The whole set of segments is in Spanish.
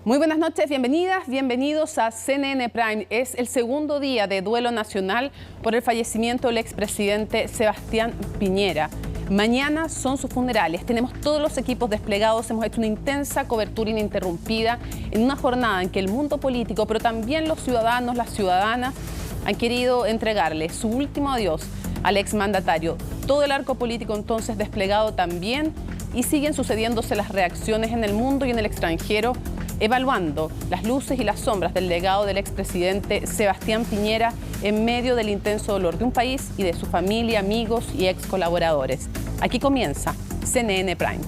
Muy buenas noches, bienvenidas, bienvenidos a CNN Prime. Es el segundo día de duelo nacional por el fallecimiento del expresidente Sebastián Piñera. Mañana son sus funerales. Tenemos todos los equipos desplegados. Hemos hecho una intensa cobertura ininterrumpida en una jornada en que el mundo político, pero también los ciudadanos, las ciudadanas, han querido entregarle su último adiós al exmandatario. Todo el arco político entonces desplegado también, y siguen sucediéndose las reacciones en el mundo y en el extranjero, evaluando las luces y las sombras del legado del expresidente Sebastián Piñera en medio del intenso dolor de un país y de su familia, amigos y ex colaboradores. Aquí comienza CNN Prime.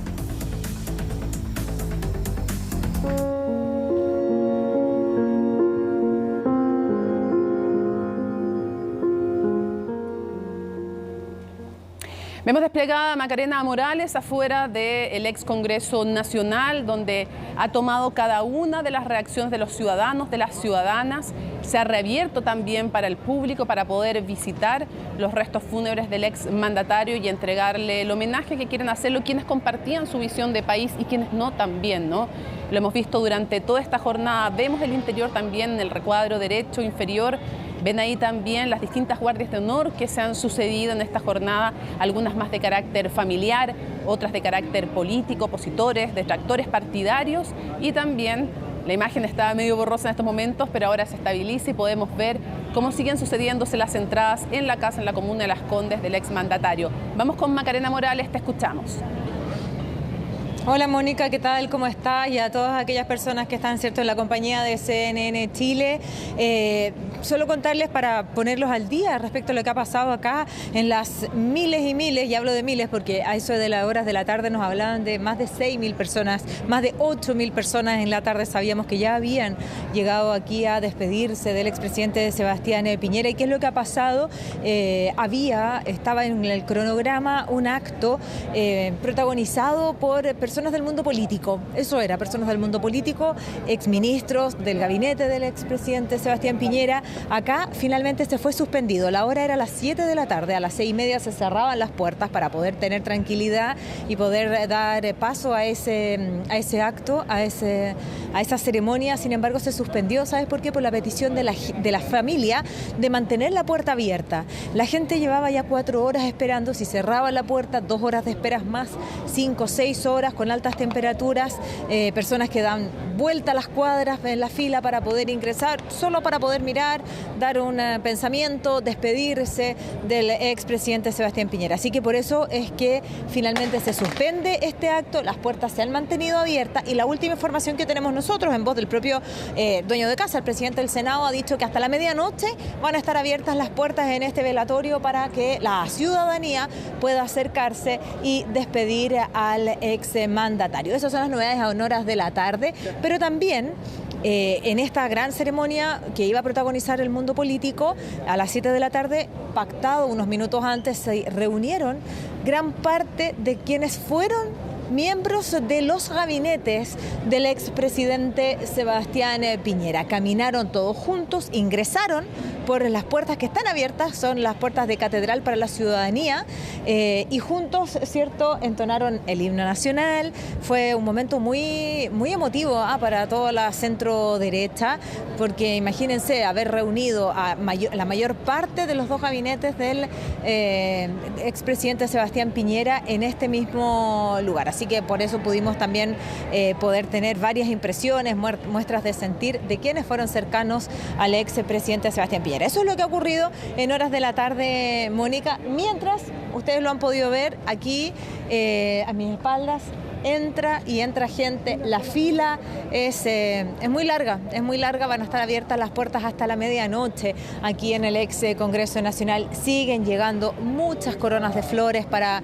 Vemos desplegada a Macarena Morales afuera del ex Congreso Nacional, donde ha tomado cada una de las reacciones de los ciudadanos, de las ciudadanas. Se ha reabierto también para el público para poder visitar los restos fúnebres del ex mandatario y entregarle el homenaje que quieren hacerlo quienes compartían su visión de país y quienes no también, ¿no? Lo hemos visto durante toda esta jornada. Vemos el interior también en el recuadro derecho inferior. Ven ahí también las distintas guardias de honor que se han sucedido en esta jornada, algunas más de carácter familiar, otras de carácter político, opositores, detractores partidarios, y también la imagen está medio borrosa en estos momentos, pero ahora se estabiliza y podemos ver cómo siguen sucediéndose las entradas en la casa, en la comuna de Las Condes del exmandatario. Vamos con Macarena Morales, te escuchamos. Hola Mónica, ¿qué tal? ¿Cómo estás? Y a todas aquellas personas que están, ¿cierto?, en la compañía de CNN Chile. Solo contarles para ponerlos al día respecto a lo que ha pasado acá en las miles y miles, y hablo de miles porque a eso de las horas de la tarde nos hablaban de más de 6.000 personas, más de 8.000 personas en la tarde. Sabíamos que ya habían llegado aquí a despedirse del expresidente Sebastián Piñera. ¿Y qué es lo que ha pasado? Estaba en el cronograma un acto protagonizado por personas del mundo político. Eso era, personas del mundo político, exministros del gabinete del expresidente Sebastián Piñera. Acá finalmente se fue suspendido. La hora era a las 7 de la tarde, a las 6:30 se cerraban las puertas para poder tener tranquilidad y poder dar paso a ese acto, a esa ceremonia. Sin embargo, se suspendió. ¿Sabes por qué? Por la petición de la familia de mantener la puerta abierta. La gente llevaba ya 4 horas esperando. Si cerraba la puerta, 2 horas de esperas más, 5 o 6 horas con altas temperaturas, personas que dan vuelta a las cuadras en la fila para poder ingresar, solo para poder mirar, dar un pensamiento, despedirse del expresidente Sebastián Piñera. Así que por eso es que finalmente se suspende este acto, las puertas se han mantenido abiertas, y la última información que tenemos nosotros, en voz del propio dueño de casa, el presidente del Senado, ha dicho que hasta la medianoche van a estar abiertas las puertas en este velatorio para que la ciudadanía pueda acercarse y despedir al exmandatario. Esas son las novedades a horas de la tarde, pero también en esta gran ceremonia que iba a protagonizar el mundo político, a las 7 de la tarde, pactado unos minutos antes, se reunieron gran parte de quienes fueron miembros de los gabinetes del expresidente Sebastián Piñera. Caminaron todos juntos, ingresaron por las puertas que están abiertas, son las puertas de Catedral para la ciudadanía, y juntos, ¿cierto?, entonaron el himno nacional. Fue un momento muy, muy emotivo para toda la centro derecha, porque imagínense haber reunido a la mayor parte de los dos gabinetes del expresidente Sebastián Piñera en este mismo lugar. Así que por eso pudimos también poder tener varias impresiones, muestras de sentir de quienes fueron cercanos al expresidente Sebastián Piñera. Eso es lo que ha ocurrido en horas de la tarde, Mónica. Mientras, ustedes lo han podido ver aquí a mis espaldas, entra gente, la fila es muy larga, van a estar abiertas las puertas hasta la medianoche. Aquí en el ex Congreso Nacional siguen llegando muchas coronas de flores para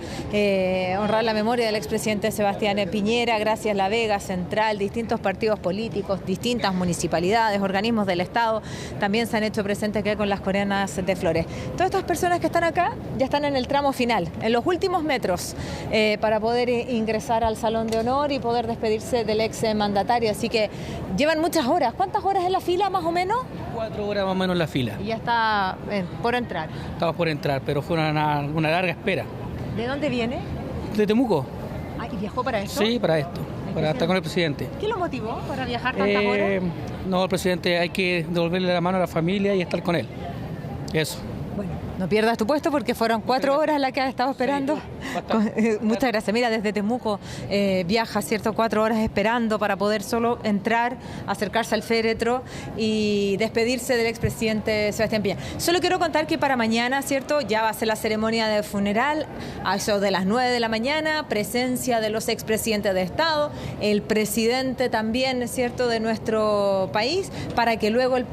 honrar la memoria del expresidente Sebastián Piñera. Gracias La Vega, Central, distintos partidos políticos, distintas municipalidades, organismos del Estado también se han hecho presentes aquí con las coronas de flores. Todas estas personas que están acá ya están en el tramo final, en los últimos metros, para poder ingresar al Salón de Honor y poder despedirse del ex mandatario. Así que llevan muchas horas. ¿Cuántas horas en la fila más o menos? 4 horas más o menos en la fila. Y ya está por entrar. Estamos por entrar, pero fue una larga espera. ¿De dónde viene? De Temuco. ¿Y viajó para esto? Sí, para esto. para estar con el presidente. ¿Qué lo motivó para viajar tantas horas? No, el presidente hay que devolverle la mano a la familia y estar con él. Eso. Bueno, no pierdas tu puesto porque fueron 4 horas las que has estado esperando. Sí, muchas gracias. Mira, desde Temuco viaja, ¿cierto? 4 horas esperando para poder solo entrar, acercarse al féretro y despedirse del expresidente Sebastián Piñera. Solo quiero contar que para mañana, ¿cierto? Ya va a ser la ceremonia de funeral, a eso de las 9 de la mañana, presencia de los expresidentes de Estado, el presidente también, ¿cierto?, de nuestro país, para que luego el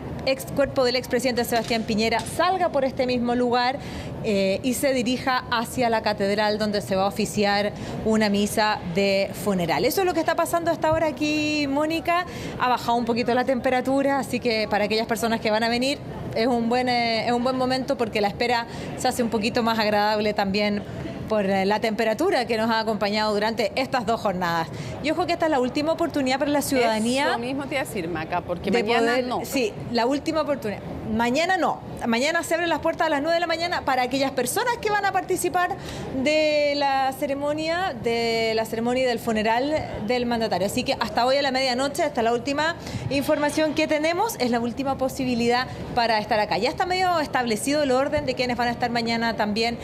cuerpo del expresidente Sebastián Piñera salga por este mismo lugar y se dirija hacia la catedral donde se va a oficiar una misa de funeral. Eso es lo que está pasando hasta ahora aquí, Mónica. Ha bajado un poquito la temperatura, así que para aquellas personas que van a venir es un buen momento porque la espera se hace un poquito más agradable también por la temperatura que nos ha acompañado durante estas 2 jornadas. Y ojo que esta es la última oportunidad para la ciudadanía. Eso mismo te iba a decir, Maca, porque mañana no. Sí, la última oportunidad. Mañana no. Mañana se abren las puertas a las 9 de la mañana para aquellas personas que van a participar de la ceremonia del funeral del mandatario. Así que hasta hoy a la medianoche, hasta la última información que tenemos, es la última posibilidad para estar acá. Ya está medio establecido el orden de quienes van a estar mañana también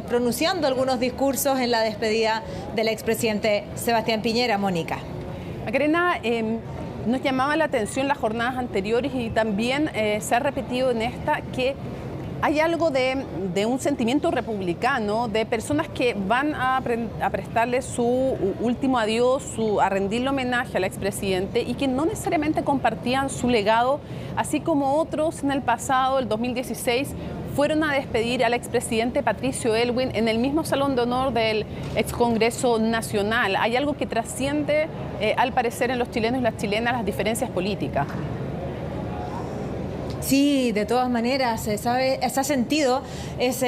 pronunciando algunos discursos en la despedida del expresidente Sebastián Piñera. Mónica. Macarena, nos llamaba la atención las jornadas anteriores y también se ha repetido en esta que hay algo de un sentimiento republicano, de personas que van a prestarle su último adiós, a rendirle homenaje al expresidente y que no necesariamente compartían su legado, así como otros en el pasado, el 2016, fueron a despedir al expresidente Patricio Aylwin en el mismo Salón de Honor del Excongreso Nacional. Hay algo que trasciende, al parecer, en los chilenos y las chilenas las diferencias políticas. Sí, de todas maneras, se ha sentido esa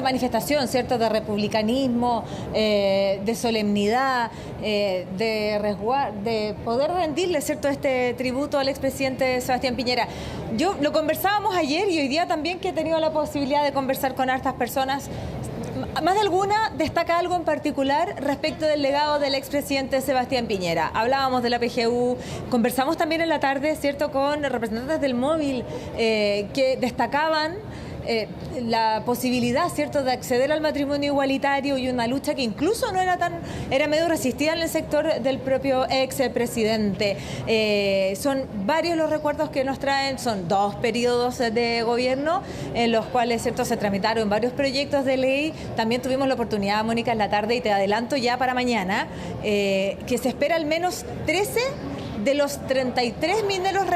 manifestación, ¿cierto?, de republicanismo, de solemnidad, de poder rendirle, ¿cierto?, este tributo al expresidente Sebastián Piñera. Lo conversábamos ayer y hoy día también, que he tenido la posibilidad de conversar con hartas personas. Más de alguna destaca algo en particular respecto del legado del expresidente Sebastián Piñera. Hablábamos de la PGU, conversamos también en la tarde, ¿cierto?, con representantes del móvil que destacaban la posibilidad, ¿cierto?, de acceder al matrimonio igualitario y una lucha que incluso era medio resistida en el sector del propio expresidente. Son varios los recuerdos que nos traen, son 2 periodos de gobierno en los cuales, ¿cierto?, se tramitaron varios proyectos de ley. También tuvimos la oportunidad, Mónica, en la tarde, y te adelanto ya para mañana, que se espera al menos 13 de los 33 mineros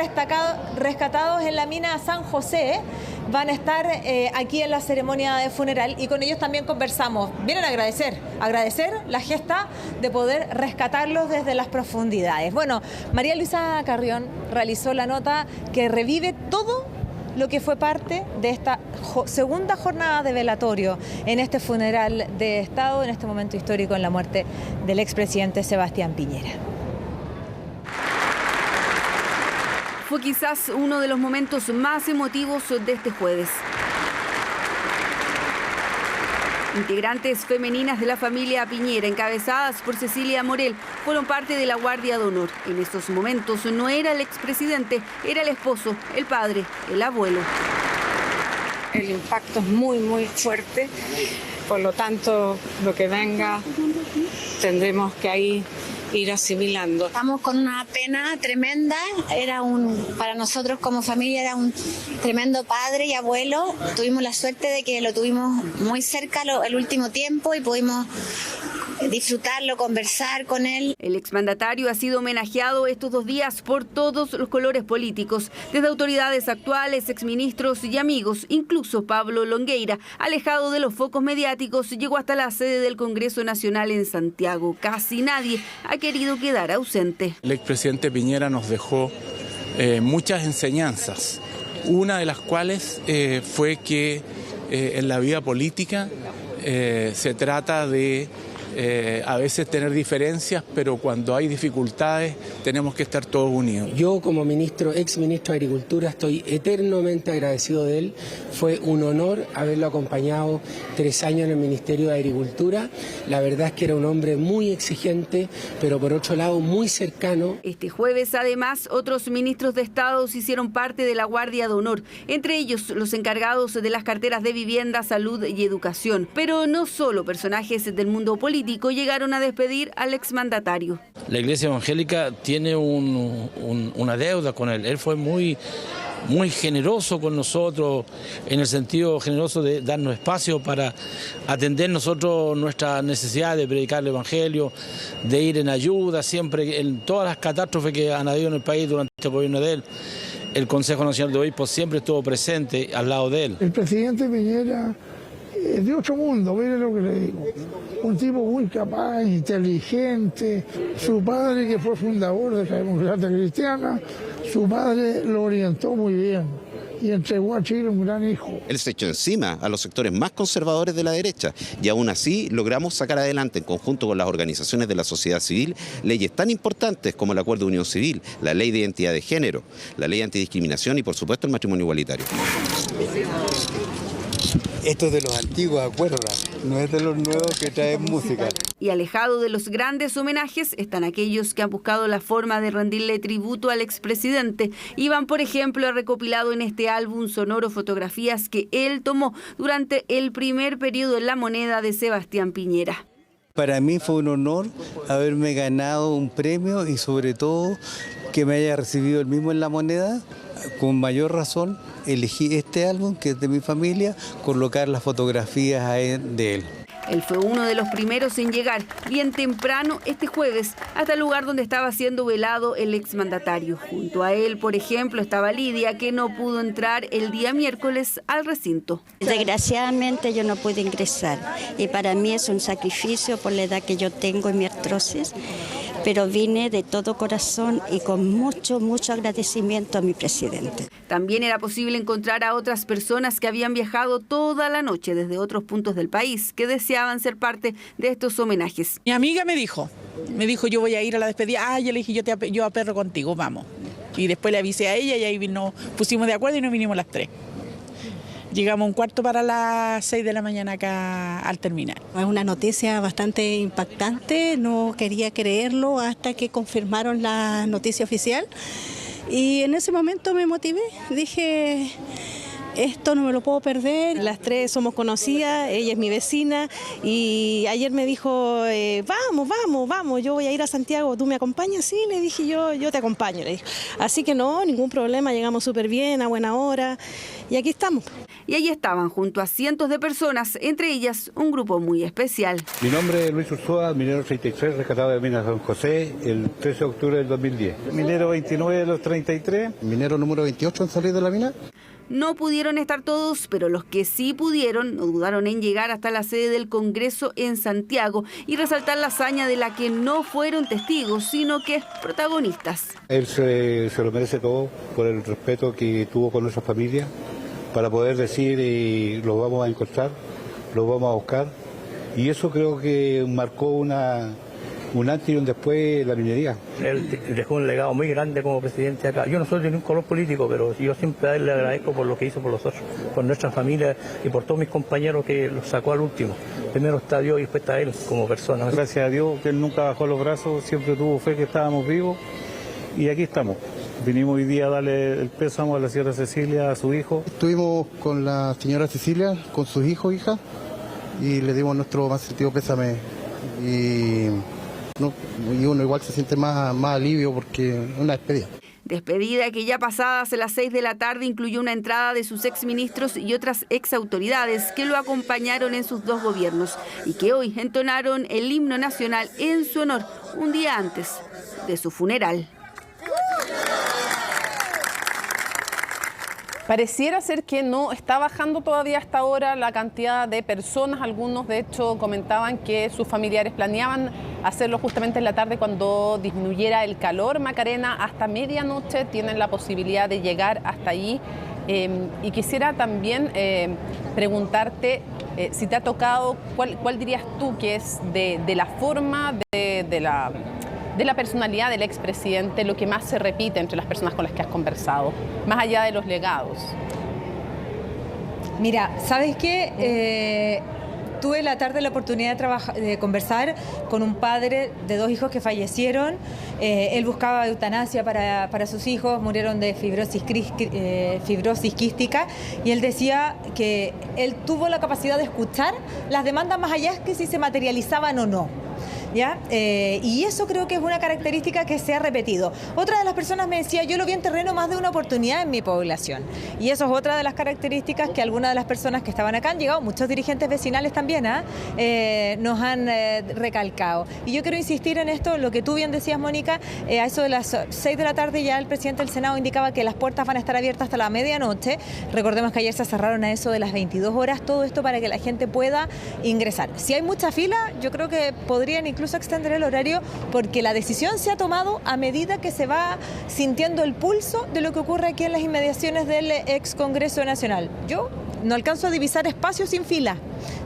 rescatados en la mina San José van a estar aquí en la ceremonia de funeral, y con ellos también conversamos. Vienen a agradecer la gesta de poder rescatarlos desde las profundidades. Bueno, María Luisa Carrión realizó la nota que revive todo lo que fue parte de esta segunda jornada de velatorio en este funeral de Estado, en este momento histórico en la muerte del expresidente Sebastián Piñera. Fue quizás uno de los momentos más emotivos de este jueves. Integrantes femeninas de la familia Piñera, encabezadas por Cecilia Morel, fueron parte de la Guardia de Honor. En estos momentos no era el expresidente, era el esposo, el padre, el abuelo. El impacto es muy, muy fuerte, por lo tanto, lo que venga tendremos que ahí ir asimilando. Estamos con una pena tremenda. Para nosotros como familia era un tremendo padre y abuelo. Tuvimos la suerte de que lo tuvimos muy cerca el último tiempo y pudimos disfrutarlo, conversar con él. El exmandatario ha sido homenajeado estos 2 días por todos los colores políticos, desde autoridades actuales, exministros y amigos. Incluso Pablo Longueira, alejado de los focos mediáticos, llegó hasta la sede del Congreso Nacional en Santiago. Casi nadie ha querido quedar ausente. El expresidente Piñera nos dejó muchas enseñanzas, una de las cuales fue que en la vida política se trata de a veces tener diferencias, pero cuando hay dificultades tenemos que estar todos unidos. Yo como ex ministro de Agricultura estoy eternamente agradecido de él. Fue un honor haberlo acompañado 3 años en el Ministerio de Agricultura. La verdad es que era un hombre muy exigente, pero por otro lado muy cercano. Este jueves, además, otros ministros de Estado se hicieron parte de la Guardia de Honor, entre ellos los encargados de las carteras de Vivienda, Salud y Educación. Pero no solo personajes del mundo político llegaron a despedir al exmandatario. La Iglesia Evangélica tiene una deuda con él. Él fue muy generoso con nosotros, en el sentido generoso de darnos espacio para atender nosotros nuestra necesidad de predicar el Evangelio, de ir en ayuda, siempre en todas las catástrofes que han habido en el país durante el gobierno de él. El Consejo Nacional de Obispos siempre estuvo presente al lado de él. El presidente Piñera es de otro mundo, mire lo que le digo. Un tipo muy capaz, inteligente. Su padre, que fue fundador de la Democracia Cristiana, su padre lo orientó muy bien y entregó a Chile un gran hijo. Él se echó encima a los sectores más conservadores de la derecha y aún así logramos sacar adelante en conjunto con las organizaciones de la sociedad civil leyes tan importantes como el Acuerdo de Unión Civil, la Ley de Identidad de Género, la Ley Antidiscriminación y por supuesto el matrimonio igualitario. Esto es de los antiguos acuerdos, no es de los nuevos que traen música. Y alejado de los grandes homenajes están aquellos que han buscado la forma de rendirle tributo al expresidente. Iván, por ejemplo, ha recopilado en este álbum sonoro fotografías que él tomó durante el primer periodo en La Moneda de Sebastián Piñera. Para mí fue un honor haberme ganado un premio y sobre todo que me haya recibido el mismo en La Moneda. Con mayor razón elegí este álbum, que es de mi familia, colocar las fotografías de él. Él fue uno de los primeros en llegar bien temprano este jueves hasta el lugar donde estaba siendo velado el exmandatario. Junto a él, por ejemplo, estaba Lidia, que no pudo entrar el día miércoles al recinto. Desgraciadamente yo no pude ingresar y para mí es un sacrificio por la edad que yo tengo en mi artrosis, pero vine de todo corazón y con mucho agradecimiento a mi presidente. También era posible encontrar a otras personas que habían viajado toda la noche desde otros puntos del país, que deseaban ser parte de estos homenajes. Mi amiga me dijo, yo voy a ir a la despedida. Yo le dije, yo aperro contigo, vamos. Y después le avisé a ella y ahí nos pusimos de acuerdo y nos vinimos las 3. Llegamos 1:15 para las 6 de la mañana acá al terminal. Es una noticia bastante impactante, no quería creerlo hasta que confirmaron la noticia oficial. Y en ese momento me motivé, dije, esto no me lo puedo perder. Las 3 somos conocidas, ella es mi vecina y ayer me dijo, vamos, yo voy a ir a Santiago, ¿tú me acompañas? Sí, le dije, yo te acompaño, le dije. Así que no, ningún problema, llegamos súper bien, a buena hora y aquí estamos. Y allí estaban junto a cientos de personas, entre ellas un grupo muy especial. Mi nombre es Luis Ursúa, minero 33, rescatado de Minas San José, el 13 de octubre del 2010. Minero 29 de los 33. Minero número 28 en salir de la mina. No pudieron estar todos, pero los que sí pudieron no dudaron en llegar hasta la sede del Congreso en Santiago y resaltar la hazaña de la que no fueron testigos, sino que protagonistas. Él se lo merece todo por el respeto que tuvo con nuestra familia, para poder decir, los vamos a encontrar, los vamos a buscar. Y eso creo que marcó un antes y un después en la minería. Él dejó un legado muy grande como presidente acá. Yo no soy de ningún color político, pero yo siempre a él le agradezco por lo que hizo por nosotros, por nuestra familia y por todos mis compañeros que los sacó al último. Primero está Dios y después está él como persona. Gracias a Dios que él nunca bajó los brazos, siempre tuvo fe que estábamos vivos y aquí estamos. Vinimos hoy día a darle el pésamo a la señora Cecilia, a su hijo. Estuvimos con la señora Cecilia, con sus hijos, hija, y le dimos nuestro más sentido pésame. Y uno igual se siente más alivio porque es una despedida. Despedida que ya pasadas las 6 de la tarde incluyó una entrada de sus exministros y otras exautoridades que lo acompañaron en sus 2 gobiernos y que hoy entonaron el himno nacional en su honor un día antes de su funeral. Pareciera ser que no está bajando todavía hasta ahora la cantidad de personas. Algunos, de hecho, comentaban que sus familiares planeaban hacerlo justamente en la tarde cuando disminuyera el calor. Macarena, hasta medianoche tienen la posibilidad de llegar hasta allí Y quisiera también preguntarte si te ha tocado, ¿cuál dirías tú que es de la forma de la personalidad del expresidente lo que más se repite entre las personas con las que has conversado, más allá de los legados? Mira, ¿sabes qué? Tuve la tarde la oportunidad de conversar con un padre de 2 hijos que fallecieron. Él buscaba eutanasia para sus hijos, murieron de fibrosis quística, y él decía que él tuvo la capacidad de escuchar las demandas más allá que si se materializaban o no. ¿Ya? Y eso creo que es una característica que se ha repetido. Otra de las personas me decía, yo lo vi en terreno más de una oportunidad en mi población. Y eso es otra de las características que algunas de las personas que estaban acá han llegado, muchos dirigentes vecinales también, nos han recalcado. Y yo quiero insistir en esto, lo que tú bien decías, Mónica, a eso de las 6 de la tarde ya el presidente del Senado indicaba que las puertas van a estar abiertas hasta la medianoche. Recordemos que ayer se cerraron a eso de las 22 horas, todo esto para que la gente pueda ingresar. Si hay mucha fila, yo creo que podrían incluso extender el horario, porque la decisión se ha tomado a medida que se va sintiendo el pulso de lo que ocurre aquí en las inmediaciones del ex Congreso Nacional. Yo no alcanzo a divisar espacios sin fila,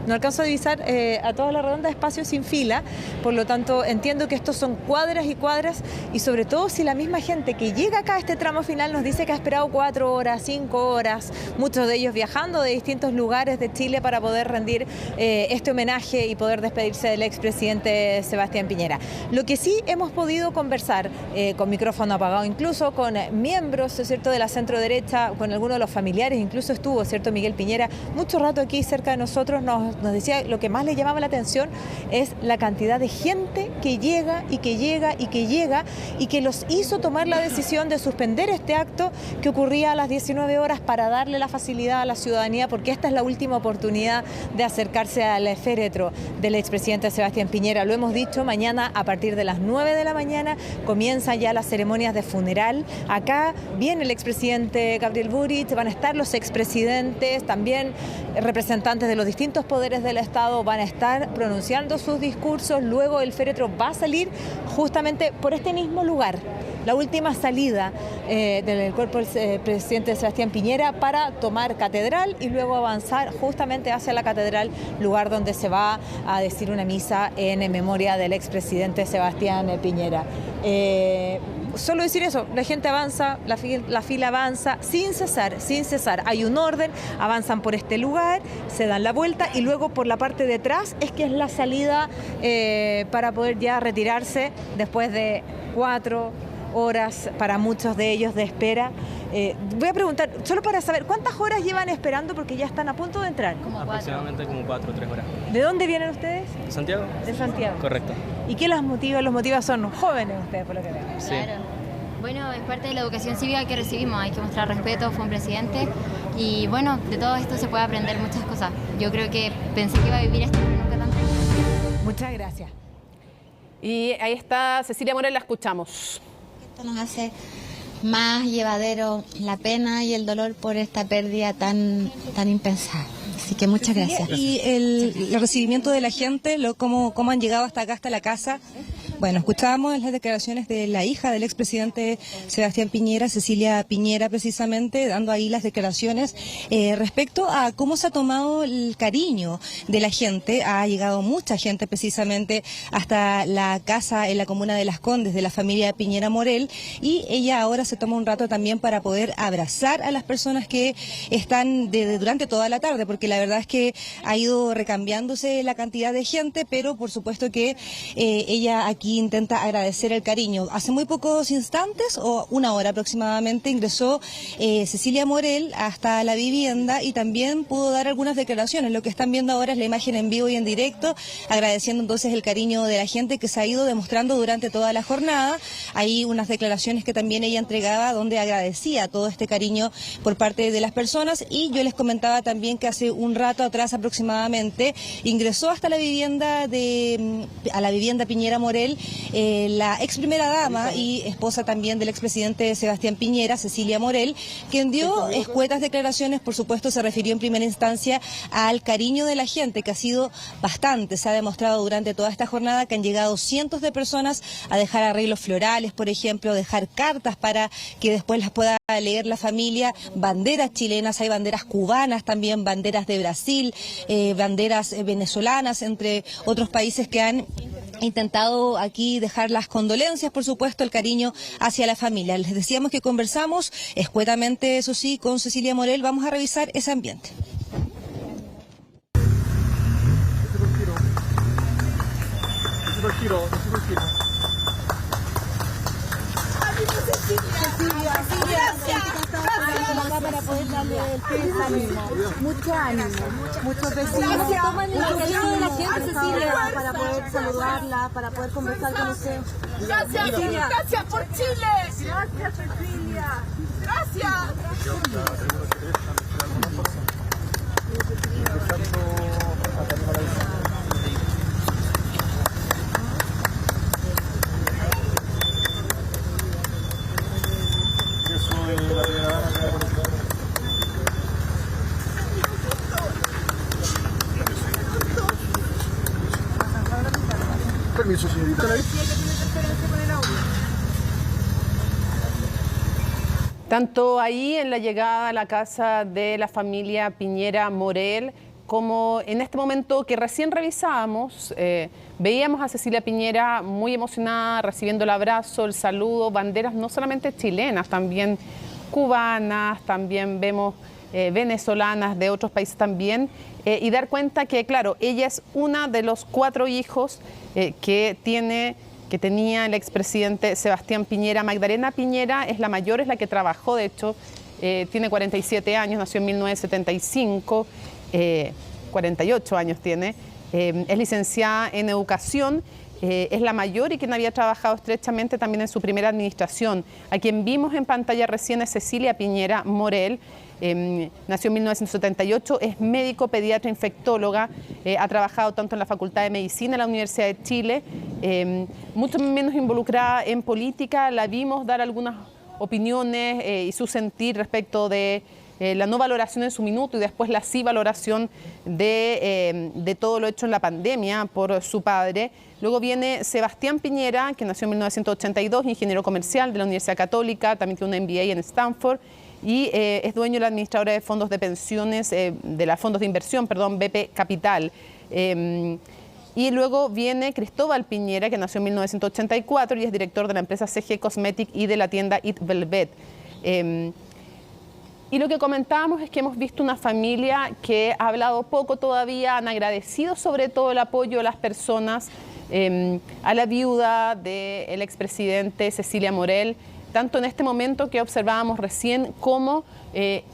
no alcanzo a divisar a toda la redonda espacios sin fila, por lo tanto entiendo que estos son cuadras y cuadras, y sobre todo si la misma gente que llega acá a este tramo final nos dice que ha esperado 4 horas, 5 horas, muchos de ellos viajando de distintos lugares de Chile para poder rendir este homenaje y poder despedirse del expresidente Sebastián Piñera. Lo que sí hemos podido conversar con micrófono apagado, incluso con miembros, ¿cierto?, de la centro derecha, con algunos de los familiares, incluso estuvo, ¿cierto?, Miguel Piñera mucho rato aquí cerca de nosotros, nos decía lo que más le llamaba la atención es la cantidad de gente que llega y que llega y que llega, y que los hizo tomar la decisión de suspender este acto que ocurría a las 19 horas para darle la facilidad a la ciudadanía, porque esta es la última oportunidad de acercarse al féretro del expresidente Sebastián Piñera. Lo hemos dicho, mañana a partir de las 9 de la mañana comienzan ya las ceremonias de funeral. Acá viene el expresidente Gabriel Boric, van a estar los expresidentes, también representantes de los distintos poderes del Estado van a estar pronunciando sus discursos. Luego el féretro va a salir justamente por este mismo lugar, la última salida del cuerpo del presidente Sebastián Piñera, para tomar catedral y luego avanzar justamente hacia la catedral, lugar donde se va a decir una misa en memoria del expresidente Sebastián Piñera. Solo decir eso, la gente avanza, la fila avanza sin cesar. Hay un orden, avanzan por este lugar, se dan la vuelta y luego por la parte de atrás es que es la salida para poder ya retirarse después de 4 horas para muchos de ellos de espera. Voy a preguntar, solo para saber, ¿cuántas horas llevan esperando? Porque ya están a punto de entrar. Aproximadamente como 4 o 3 horas. ¿De dónde vienen ustedes? ¿De Santiago? De Santiago. Correcto. ¿Y qué los motiva? Los motiva son jóvenes ustedes, por lo que veo. Sí. Claro. Bueno, es parte de la educación cívica que recibimos, hay que mostrar respeto, fue un presidente y bueno, de todo esto se puede aprender muchas cosas. Yo creo que pensé que iba a vivir esto, pero nunca tanto. Muchas gracias. Y ahí está Cecilia Morel, la escuchamos. Esto nos hace más llevadero la pena y el dolor por esta pérdida tan impensada. Así que muchas gracias. Y el recibimiento de la gente, cómo han llegado hasta acá, hasta la casa. Bueno, escuchábamos las declaraciones de la hija del expresidente Sebastián Piñera, Cecilia Piñera, precisamente, dando ahí las declaraciones respecto a cómo se ha tomado el cariño de la gente. Ha llegado mucha gente precisamente hasta la casa en la comuna de Las Condes de la familia Piñera Morel, y ella ahora se toma un rato también para poder abrazar a las personas que están durante toda la tarde, porque la verdad es que ha ido recambiándose la cantidad de gente, pero por supuesto que ella aquí intenta agradecer el cariño. Hace muy pocos instantes, o 1 hora aproximadamente, ingresó Cecilia Morel hasta la vivienda y también pudo dar algunas declaraciones. Lo que están viendo ahora es la imagen en vivo y en directo, agradeciendo entonces el cariño de la gente que se ha ido demostrando durante toda la jornada. Hay unas declaraciones que también ella entregaba donde agradecía todo este cariño por parte de las personas, y yo les comentaba también que hace un rato atrás aproximadamente ingresó hasta la vivienda Piñera Morel la ex primera dama y esposa también del expresidente Sebastián Piñera, Cecilia Morel, quien dio escuetas declaraciones. Por supuesto, se refirió en primera instancia al cariño de la gente, que ha sido bastante. Se ha demostrado durante toda esta jornada que han llegado cientos de personas a dejar arreglos florales, por ejemplo, dejar cartas para que después las pueda leer la familia, banderas chilenas, hay banderas cubanas también, banderas de Brasil, banderas venezolanas, entre otros países que han intentado aquí dejar las condolencias, por supuesto, el cariño hacia la familia. Les decíamos que conversamos escuetamente, eso sí, con Cecilia Morel. Vamos a revisar ese ambiente. Para poder darle el ánimo, mucho ánimo, muchos vecinos que toman el cariño de la gente, Cecilia, para poder saludarla, para poder conversar con usted. Gracias, Cecilia. Gracias por Chile. Gracias, Cecilia. Gracias. Permiso, señorita. Tanto ahí en la llegada a la casa de la familia Piñera Morel, como en este momento que recién revisábamos, veíamos a Cecilia Piñera muy emocionada, recibiendo el abrazo, el saludo, banderas no solamente chilenas, también cubanas, también vemos venezolanas de otros países también, y dar cuenta que, claro, ella es una de los 4 hijos que tenía el expresidente Sebastián Piñera. Magdalena Piñera es la mayor, es la que trabajó, de hecho, tiene 47 años, nació en 1975, 48 años tiene, es licenciada en educación, es la mayor y quien había trabajado estrechamente también en su primera administración. A quien vimos en pantalla recién es Cecilia Piñera Morel. Nació en 1978, es médico, pediatra, infectóloga, ha trabajado tanto en la Facultad de Medicina de la Universidad de Chile, mucho menos involucrada en política. La vimos dar algunas opiniones y su sentir respecto de la no valoración en su minuto y después la sí valoración de todo lo hecho en la pandemia por su padre. Luego viene Sebastián Piñera, que nació en 1982, ingeniero comercial de la Universidad Católica, también tiene un MBA en Stanford, y es dueño de la administradora de fondos de pensiones, de los fondos de inversión, perdón, BP Capital. Y luego viene Cristóbal Piñera, que nació en 1984 y es director de la empresa CG Cosmetic y de la tienda It Velvet. Y lo que comentábamos es que hemos visto una familia que ha hablado poco todavía, han agradecido sobre todo el apoyo de las personas, a la viuda del expresidente Cecilia Morel, tanto en este momento que observábamos recién como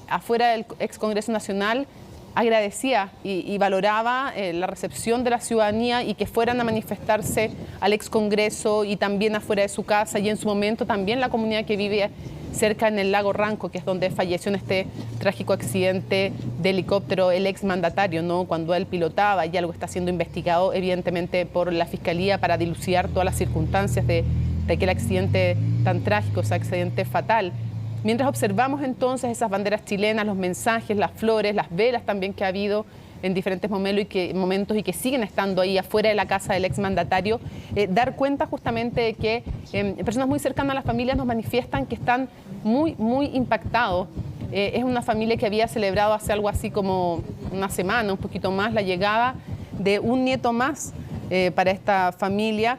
afuera del ex Congreso Nacional, agradecía y valoraba la recepción de la ciudadanía y que fueran a manifestarse al ex Congreso y también afuera de su casa, y en su momento también la comunidad que vive cerca en el lago Ranco, que es donde falleció en este trágico accidente de helicóptero el ex mandatario, ¿no? Cuando él pilotaba, y algo está siendo investigado evidentemente por la Fiscalía para dilucidar todas las circunstancias de aquel accidente tan trágico, ese accidente fatal. Mientras observamos entonces esas banderas chilenas, los mensajes, las flores, las velas también que ha habido en diferentes momentos y que siguen estando ahí afuera de la casa del exmandatario, dar cuenta justamente de que personas muy cercanas a las familias nos manifiestan que están muy impactados. Es una familia que había celebrado hace algo así como una semana, un poquito más, la llegada de un nieto más para esta familia,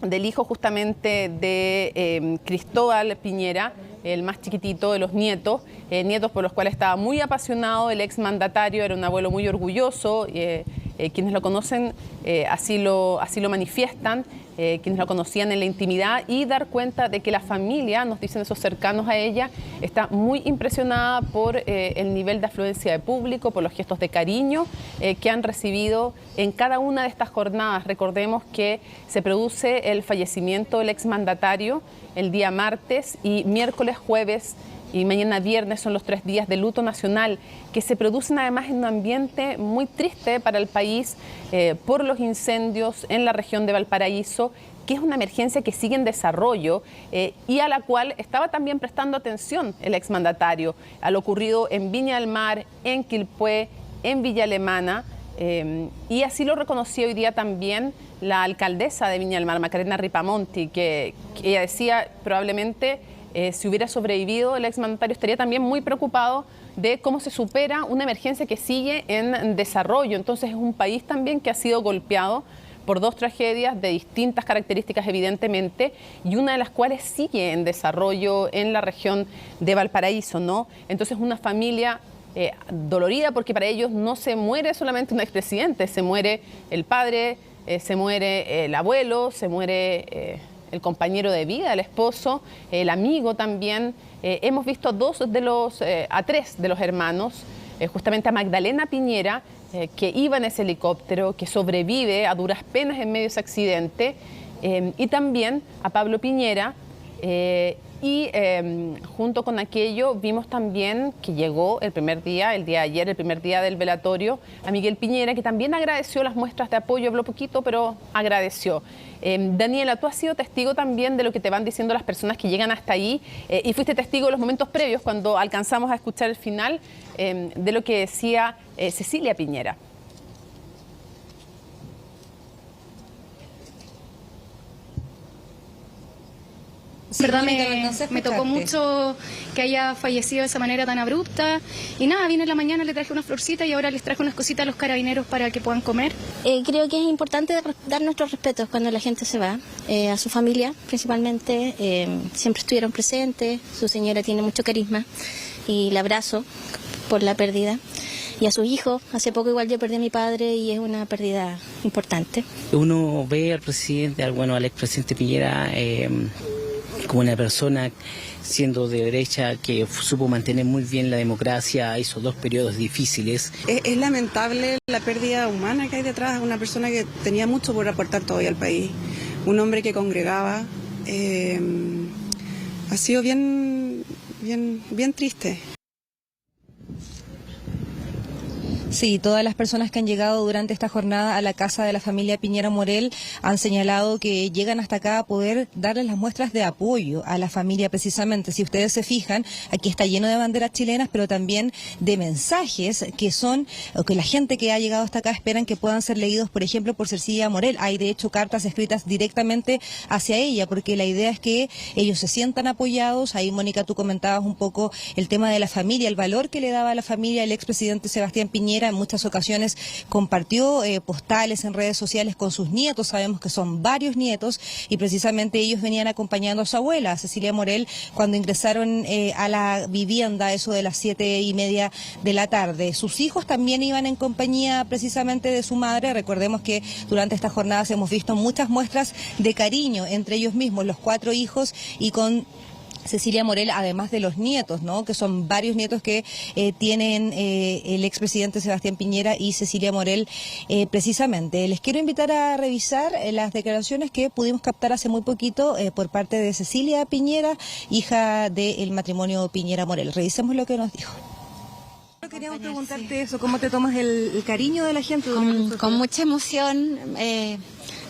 del hijo justamente de Cristóbal Piñera, el más chiquitito de los nietos, nietos por los cuales estaba muy apasionado. El exmandatario era un abuelo muy orgulloso, quienes lo conocen así lo manifiestan, quienes lo conocían en la intimidad, y dar cuenta de que la familia, nos dicen esos cercanos a ella, está muy impresionada por el nivel de afluencia de público, por los gestos de cariño que han recibido en cada una de estas jornadas. Recordemos que se produce el fallecimiento del exmandatario el día martes, y miércoles, jueves y mañana viernes son los 3 días de luto nacional, que se producen además en un ambiente muy triste para el país por los incendios en la región de Valparaíso, que es una emergencia que sigue en desarrollo y a la cual estaba también prestando atención el exmandatario, a lo ocurrido en Viña del Mar, en Quilpué, en Villa Alemana, y así lo reconoció hoy día también la alcaldesa de Viña del Mar, Macarena Ripamonti, que ella decía probablemente si hubiera sobrevivido el exmandatario estaría también muy preocupado de cómo se supera una emergencia que sigue en desarrollo. Entonces es un país también que ha sido golpeado por dos tragedias de distintas características evidentemente, y una de las cuales sigue en desarrollo en la región de Valparaíso, ¿no? Entonces una familia dolorida porque para ellos no se muere solamente un expresidente, se muere el padre, se muere el abuelo, se muere el compañero de vida, el esposo, el amigo también. Hemos visto a tres de los hermanos, justamente a Magdalena Piñera, que iba en ese helicóptero, que sobrevive a duras penas en medio de ese accidente, y también a Pablo Piñera, y junto con aquello vimos también que llegó el día de ayer, el primer día del velatorio, a Miguel Piñera, que también agradeció las muestras de apoyo, habló poquito, pero agradeció. Daniela, tú has sido testigo también de lo que te van diciendo las personas que llegan hasta ahí, y fuiste testigo de los momentos previos cuando alcanzamos a escuchar el final de lo que decía Cecilia Piñera. Sí, verdad me tocó mucho que haya fallecido de esa manera tan abrupta. Y nada, vine en la mañana, le traje una florcita y ahora les traje unas cositas a los carabineros para que puedan comer. Creo que es importante dar nuestros respetos cuando la gente se va, a su familia principalmente. Siempre estuvieron presentes, su señora tiene mucho carisma y la abrazo por la pérdida. Y a sus hijos, hace poco igual yo perdí a mi padre y es una pérdida importante. Uno ve al presidente, al expresidente Piñera, como una persona siendo de derecha que supo mantener muy bien la democracia, hizo dos periodos difíciles. Es lamentable la pérdida humana que hay detrás, una persona que tenía mucho por aportar todavía al país, un hombre que congregaba. Ha sido bien triste. Sí, todas las personas que han llegado durante esta jornada a la casa de la familia Piñera Morel han señalado que llegan hasta acá a poder darles las muestras de apoyo a la familia precisamente. Si ustedes se fijan, aquí está lleno de banderas chilenas, pero también de mensajes que son, o que la gente que ha llegado hasta acá esperan que puedan ser leídos, por ejemplo, por Cecilia Morel. Hay de hecho cartas escritas directamente hacia ella, porque la idea es que ellos se sientan apoyados. Ahí, Mónica, tú comentabas un poco el tema de la familia, el valor que le daba a la familia el expresidente Sebastián Piñera. En muchas ocasiones compartió postales en redes sociales con sus nietos, sabemos que son varios nietos, y precisamente ellos venían acompañando a su abuela, Cecilia Morel, cuando ingresaron a la vivienda, eso de las 7:30 de la tarde. Sus hijos también iban en compañía precisamente de su madre. Recordemos que durante estas jornadas hemos visto muchas muestras de cariño entre ellos mismos, los 4 hijos, y con Cecilia Morel, además de los nietos, ¿no? Que son varios nietos que tienen el expresidente Sebastián Piñera y Cecilia Morel precisamente. Les quiero invitar a revisar las declaraciones que pudimos captar hace muy poquito por parte de Cecilia Piñera, hija del matrimonio Piñera Morel. Revisemos lo que nos dijo. Queríamos preguntarte eso, ¿cómo te tomas el cariño de la gente? Con mucha emoción.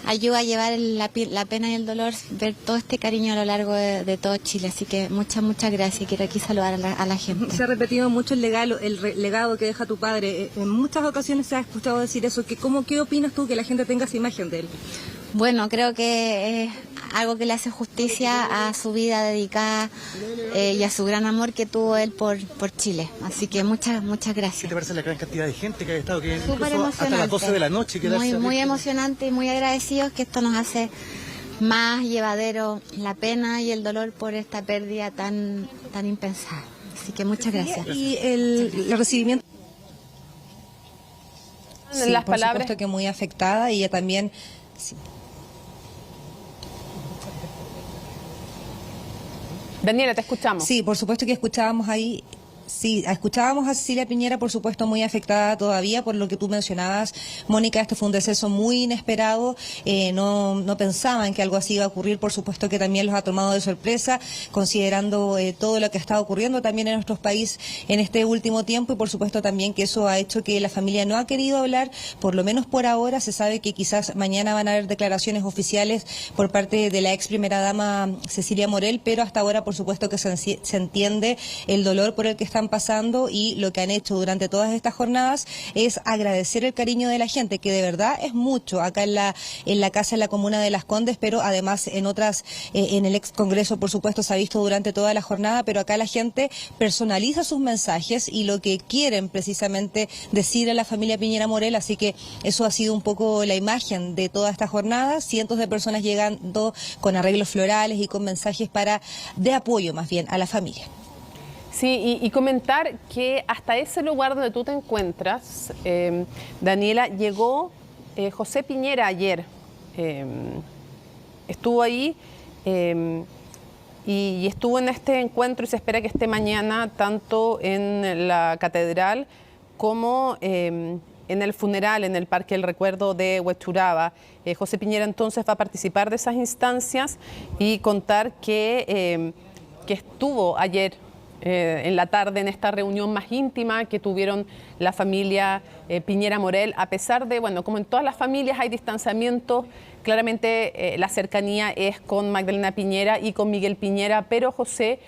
Ayuda a llevar la pena y el dolor, ver todo este cariño a lo largo de todo Chile. Así que muchas gracias. Quiero aquí saludar a la gente. Se ha repetido mucho el legado que deja tu padre. En muchas ocasiones se ha escuchado decir eso. ¿Qué opinas tú que la gente tenga esa imagen de él? Bueno, creo que es algo que le hace justicia a su vida dedicada y a su gran amor que tuvo él por Chile. Así que muchas gracias. ¿Qué te parece la gran cantidad de gente que ha estado aquí súper emocionante, hasta las 12 de la noche? Muy emocionante y muy agradecidos, que esto nos hace más llevadero la pena y el dolor por esta pérdida tan impensada. Así que muchas gracias. Y el recibimiento. Sí, las por palabras supuesto que muy afectada, y ella también. Sí. Daniela, te escuchamos. Sí, por supuesto que escuchábamos ahí. Sí, escuchábamos a Cecilia Piñera, por supuesto, muy afectada todavía por lo que tú mencionabas, Mónica. Este fue un deceso muy inesperado, no pensaban que algo así iba a ocurrir, por supuesto que también los ha tomado de sorpresa, considerando todo lo que ha estado ocurriendo también en nuestro país en este último tiempo, y por supuesto también que eso ha hecho que la familia no ha querido hablar, por lo menos por ahora. Se sabe que quizás mañana van a haber declaraciones oficiales por parte de la ex primera dama Cecilia Morel, pero hasta ahora por supuesto que se entiende el dolor por el que están pasando, y lo que han hecho durante todas estas jornadas es agradecer el cariño de la gente, que de verdad es mucho acá en la casa, en la comuna de Las Condes, pero además en otras, en el ex Congreso por supuesto se ha visto durante toda la jornada, pero acá la gente personaliza sus mensajes y lo que quieren precisamente decir a la familia Piñera Morel, así que eso ha sido un poco la imagen de toda esta jornada, cientos de personas llegando con arreglos florales y con mensajes de apoyo más bien a la familia. Sí, y comentar que hasta ese lugar donde tú te encuentras, Daniela, llegó José Piñera ayer. Estuvo ahí y estuvo en este encuentro, y se espera que esté mañana tanto en la catedral como en el funeral en el Parque del Recuerdo de Huechuraba. José Piñera entonces va a participar de esas instancias y contar que estuvo ayer en la tarde en esta reunión más íntima que tuvieron la familia Piñera Morel, a pesar de, bueno, como en todas las familias hay distanciamiento, claramente la cercanía es con Magdalena Piñera y con Miguel Piñera, pero José,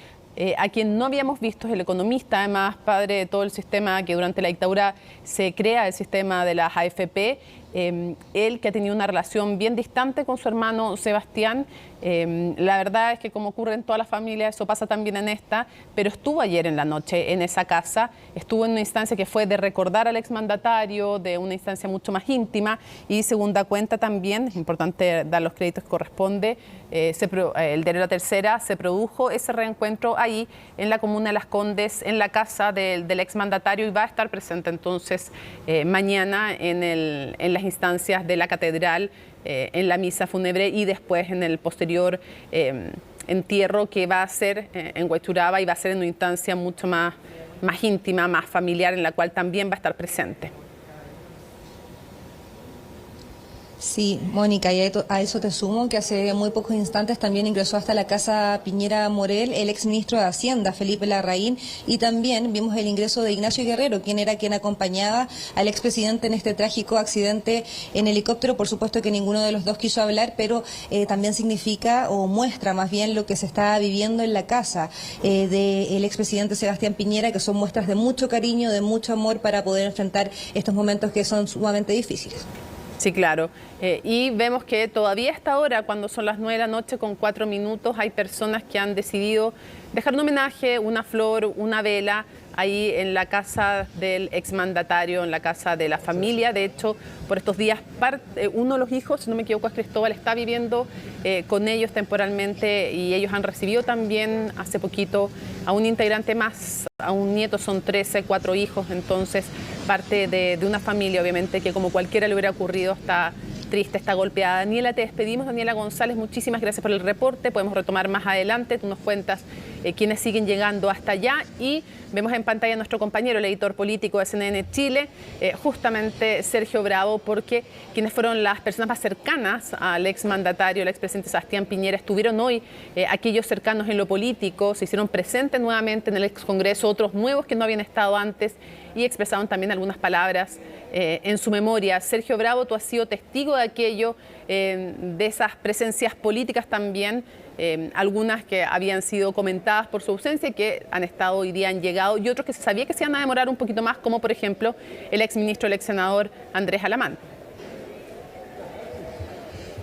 a quien no habíamos visto, es el economista, además padre de todo el sistema que durante la dictadura se crea, el sistema de las AFP, él que ha tenido una relación bien distante con su hermano Sebastián. La verdad es que como ocurre en todas las familias, eso pasa también en esta, pero estuvo ayer en la noche en esa casa, estuvo en una instancia que fue de recordar al exmandatario, de una instancia mucho más íntima, y segunda cuenta también, es importante dar los créditos que corresponde, el diario La Tercera, se produjo ese reencuentro ahí en la comuna de Las Condes, en la casa del exmandatario, y va a estar presente entonces mañana en las instancias de la catedral, en la misa fúnebre y después en el posterior entierro que va a ser en Huechuraba, y va a ser en una instancia mucho más íntima, más familiar, en la cual también va a estar presente. Sí, Mónica, y a eso te sumo que hace muy pocos instantes también ingresó hasta la casa Piñera Morel el exministro de Hacienda, Felipe Larraín, y también vimos el ingreso de Ignacio Guerrero, quien acompañaba al expresidente en este trágico accidente en helicóptero. Por supuesto que ninguno de los dos quiso hablar, pero también significa o muestra más bien lo que se está viviendo en la casa del expresidente Sebastián Piñera, que son muestras de mucho cariño, de mucho amor para poder enfrentar estos momentos que son sumamente difíciles. Sí, claro. Y vemos que todavía a esta hora, cuando son las 9 de la noche con 4 minutos, hay personas que han decidido dejar un homenaje, una flor, una vela, ahí en la casa del exmandatario, en la casa de la familia. De hecho, por estos días, uno de los hijos, si no me equivoco, es Cristóbal, está viviendo con ellos temporalmente, y ellos han recibido también hace poquito a un integrante más, a un nieto. Son 13, 4 hijos, entonces parte de una familia, obviamente, que como cualquiera le hubiera ocurrido, está triste, está golpeada. Daniela, te despedimos. Daniela González, muchísimas gracias por el reporte. Podemos retomar más adelante. Tú nos cuentas quiénes siguen llegando hasta allá, y vemos en pantalla a nuestro compañero, el editor político de CNN Chile, justamente Sergio Bravo, porque quienes fueron las personas más cercanas al exmandatario, el expresidente Sebastián Piñera, estuvieron hoy, aquellos cercanos en lo político, se hicieron presentes nuevamente en el ex Congreso, otros nuevos que no habían estado antes, y expresaron también algunas palabras en su memoria. Sergio Bravo, tú has sido testigo de aquello, de esas presencias políticas también, algunas que habían sido comentadas por su ausencia y que han estado hoy día, han llegado, y otros que se sabía que se iban a demorar un poquito más, como por ejemplo el exministro, el exsenador Andrés Alamán.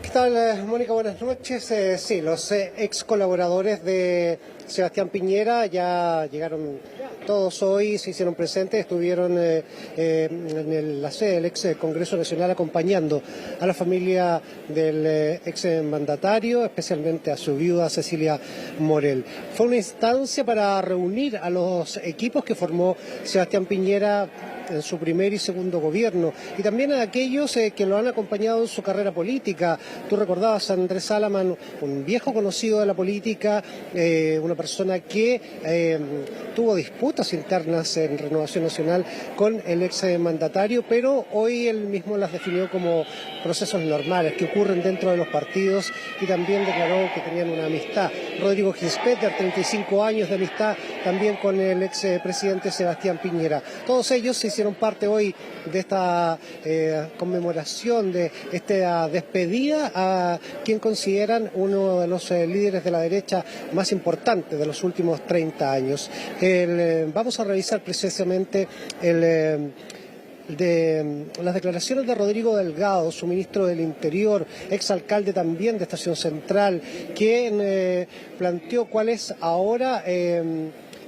¿Qué tal, Mónica? Buenas noches. Sí, los ex colaboradores de Sebastián Piñera ya llegaron todos hoy, se hicieron presentes, estuvieron en la sede del ex Congreso Nacional acompañando a la familia del ex mandatario, especialmente a su viuda Cecilia Morel. Fue una instancia para reunir a los equipos que formó Sebastián Piñera en su primer y segundo gobierno, y también a aquellos que lo han acompañado en su carrera política. Tú recordabas a Andrés Salaman, un viejo conocido de la política, una persona que tuvo disputas internas en Renovación Nacional con el ex mandatario, pero hoy él mismo las definió como procesos normales que ocurren dentro de los partidos, y también declaró que tenían una amistad. Rodrigo Gispeter, 35 años de amistad también con el ex presidente Sebastián Piñera. Todos ellos se hicieron parte hoy de esta conmemoración, de esta despedida a quien consideran uno de los líderes de la derecha más importantes de los últimos 30 años. Vamos a revisar precisamente de las declaraciones de Rodrigo Delgado, su ministro del Interior, exalcalde también de Estación Central, quien planteó cuál es ahora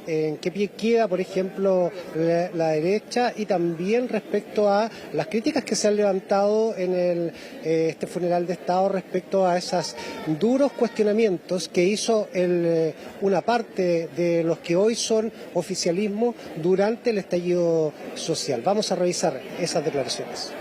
en qué pie queda, por ejemplo, la derecha, y también respecto a las críticas que se han levantado en este funeral de Estado respecto a esos duros cuestionamientos que hizo una parte de los que hoy son oficialismo durante el estallido social. Vamos a revisar esas declaraciones.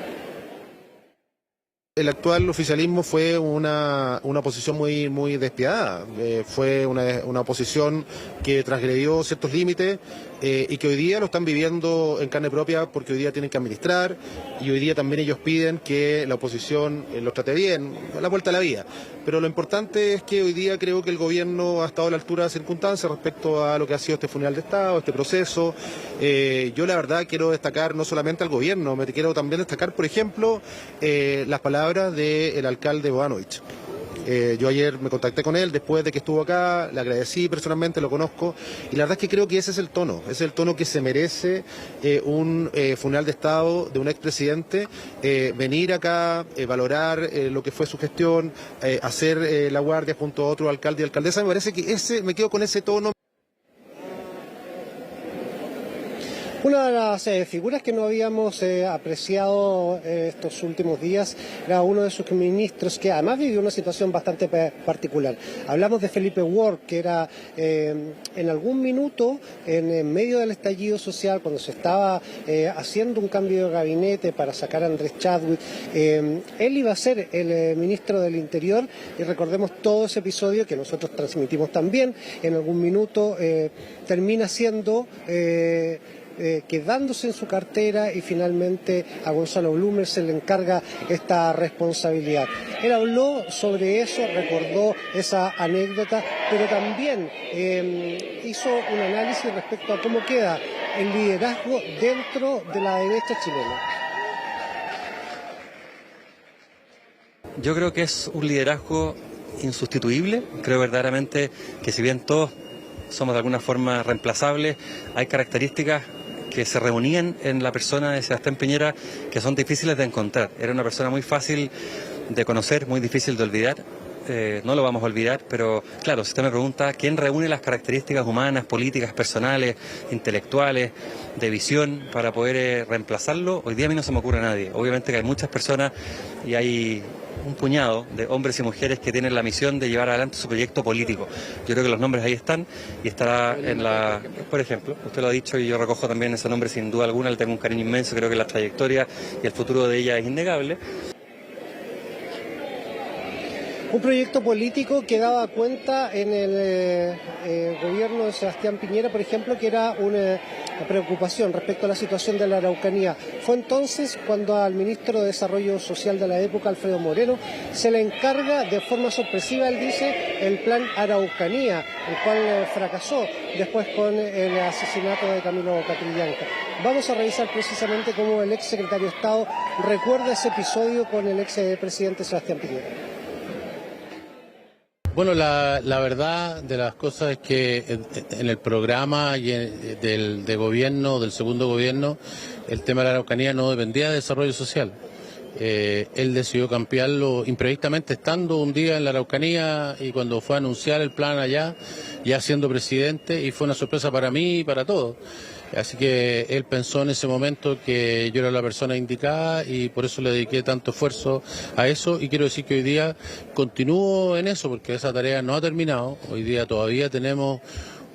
El actual oficialismo fue una oposición muy despiadada, fue una oposición que transgredió ciertos límites y que hoy día lo están viviendo en carne propia, porque hoy día tienen que administrar, y hoy día también ellos piden que la oposición los trate bien, a la vuelta a la vida. Pero lo importante es que hoy día creo que el gobierno ha estado a la altura de las circunstancias respecto a lo que ha sido este funeral de Estado, este proceso. Yo la verdad quiero destacar no solamente al gobierno, me quiero también destacar, por ejemplo, las palabras del alcalde Boanovich. Yo ayer me contacté con él después de que estuvo acá, le agradecí personalmente, lo conozco, y la verdad es que creo que ese es el tono que se merece un funeral de Estado de un expresidente, venir acá, valorar lo que fue su gestión, hacer la guardia junto a otro alcalde y alcaldesa. Me parece que me quedo con ese tono. Una de las figuras que no habíamos apreciado estos últimos días era uno de sus ministros, que además vivió una situación bastante particular. Hablamos de Felipe Ward, que era en algún minuto, en medio del estallido social, cuando se estaba haciendo un cambio de gabinete para sacar a Andrés Chadwick, él iba a ser el ministro del Interior, y recordemos todo ese episodio que nosotros transmitimos también. En algún minuto termina siendo quedándose en su cartera, y finalmente a Gonzalo Blumer se le encarga esta responsabilidad. Él habló sobre eso, recordó esa anécdota, pero también hizo un análisis respecto a cómo queda el liderazgo dentro de la derecha chilena. Yo creo que es un liderazgo insustituible. Creo verdaderamente que, si bien todos somos de alguna forma reemplazables, hay características que se reunían en la persona de Sebastián Piñera que son difíciles de encontrar. Era una persona muy fácil de conocer, muy difícil de olvidar. No lo vamos a olvidar, pero claro, si usted me pregunta quién reúne las características humanas, políticas, personales, intelectuales, de visión para poder reemplazarlo, hoy día a mí no se me ocurre a nadie. Obviamente que hay muchas personas y hay un puñado de hombres y mujeres que tienen la misión de llevar adelante su proyecto político. Yo creo que los nombres ahí están, y estará en la... Por ejemplo, usted lo ha dicho y yo recojo también ese nombre sin duda alguna, le tengo un cariño inmenso, creo que la trayectoria y el futuro de ella es innegable. Un proyecto político que daba cuenta en el gobierno de Sebastián Piñera, por ejemplo, que era una preocupación respecto a la situación de la Araucanía. Fue entonces cuando al ministro de Desarrollo Social de la época, Alfredo Moreno, se le encarga de forma sorpresiva, él dice, el plan Araucanía, el cual fracasó después con el asesinato de Camilo Catrillanca. Vamos a revisar precisamente cómo el ex secretario de Estado recuerda ese episodio con el ex presidente Sebastián Piñera. Bueno, la verdad de las cosas es que en el programa de gobierno, del segundo gobierno, el tema de la Araucanía no dependía de desarrollo social. Él decidió cambiarlo imprevistamente, estando un día en la Araucanía, y cuando fue a anunciar el plan allá, ya siendo presidente, y fue una sorpresa para mí y para todos. Así que él pensó en ese momento que yo era la persona indicada, y por eso le dediqué tanto esfuerzo a eso, y quiero decir que hoy día continúo en eso, porque esa tarea no ha terminado. Hoy día todavía tenemos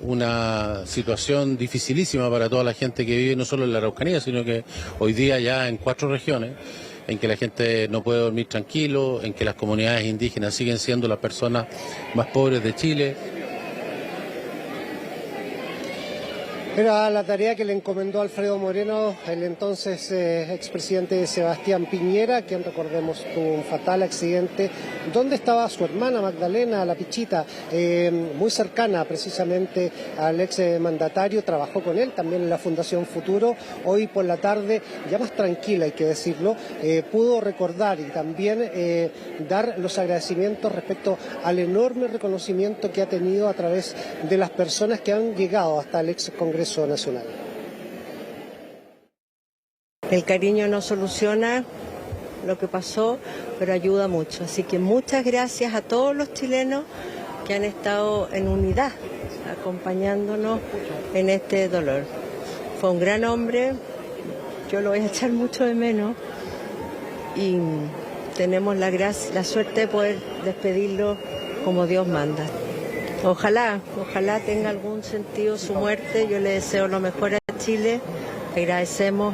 una situación dificilísima para toda la gente que vive no solo en la Araucanía, sino que hoy día ya en 4 regiones, en que la gente no puede dormir tranquilo, en que las comunidades indígenas siguen siendo las personas más pobres de Chile. Era la tarea que le encomendó Alfredo Moreno, el entonces expresidente Sebastián Piñera, quien, recordemos, tuvo un fatal accidente donde estaba su hermana Magdalena, la Pichita, muy cercana precisamente al ex mandatario, trabajó con él también en la Fundación Futuro. Hoy por la tarde, ya más tranquila hay que decirlo, pudo recordar y también dar los agradecimientos respecto al enorme reconocimiento que ha tenido a través de las personas que han llegado hasta el ex Congreso Nacional. El cariño no soluciona lo que pasó, pero ayuda mucho. Así que muchas gracias a todos los chilenos que han estado en unidad, acompañándonos en este dolor. Fue un gran hombre, yo lo voy a echar mucho de menos y tenemos la suerte de poder despedirlo como Dios manda. Ojalá tenga algún sentido su muerte. Yo le deseo lo mejor a Chile. Agradecemos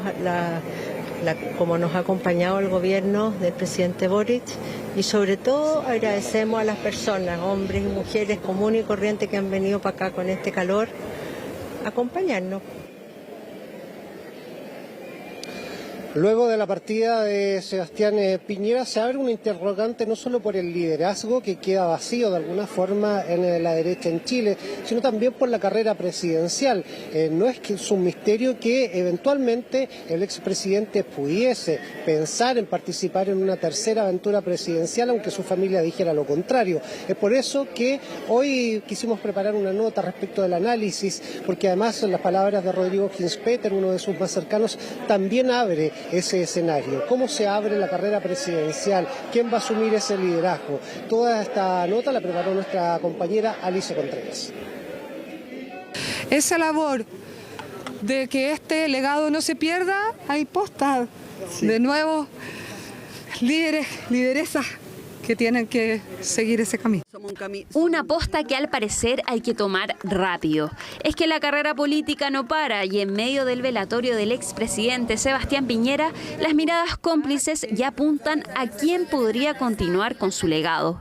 como nos ha acompañado el gobierno del presidente Boric y sobre todo agradecemos a las personas, hombres y mujeres comunes y corrientes que han venido para acá con este calor a acompañarnos. Luego de la partida de Sebastián Piñera se abre una interrogante no solo por el liderazgo que queda vacío de alguna forma en la derecha en Chile, sino también por la carrera presidencial. No es que es un misterio que eventualmente el expresidente pudiese pensar en participar en una tercera aventura presidencial, aunque su familia dijera lo contrario. Es por eso que hoy quisimos preparar una nota respecto del análisis, porque además en las palabras de Rodrigo Ginspeter, uno de sus más cercanos, también abre ese escenario. ¿Cómo se abre la carrera presidencial? ¿Quién va a asumir ese liderazgo? Toda esta nota la preparó nuestra compañera Alicia Contreras. Esa labor de que este legado no se pierda, hay postas de nuevos líderes, lideresas que tienen que seguir ese camino. Una posta que al parecer hay que tomar rápido. Es que la carrera política no para y en medio del velatorio del expresidente Sebastián Piñera, las miradas cómplices ya apuntan a quién podría continuar con su legado.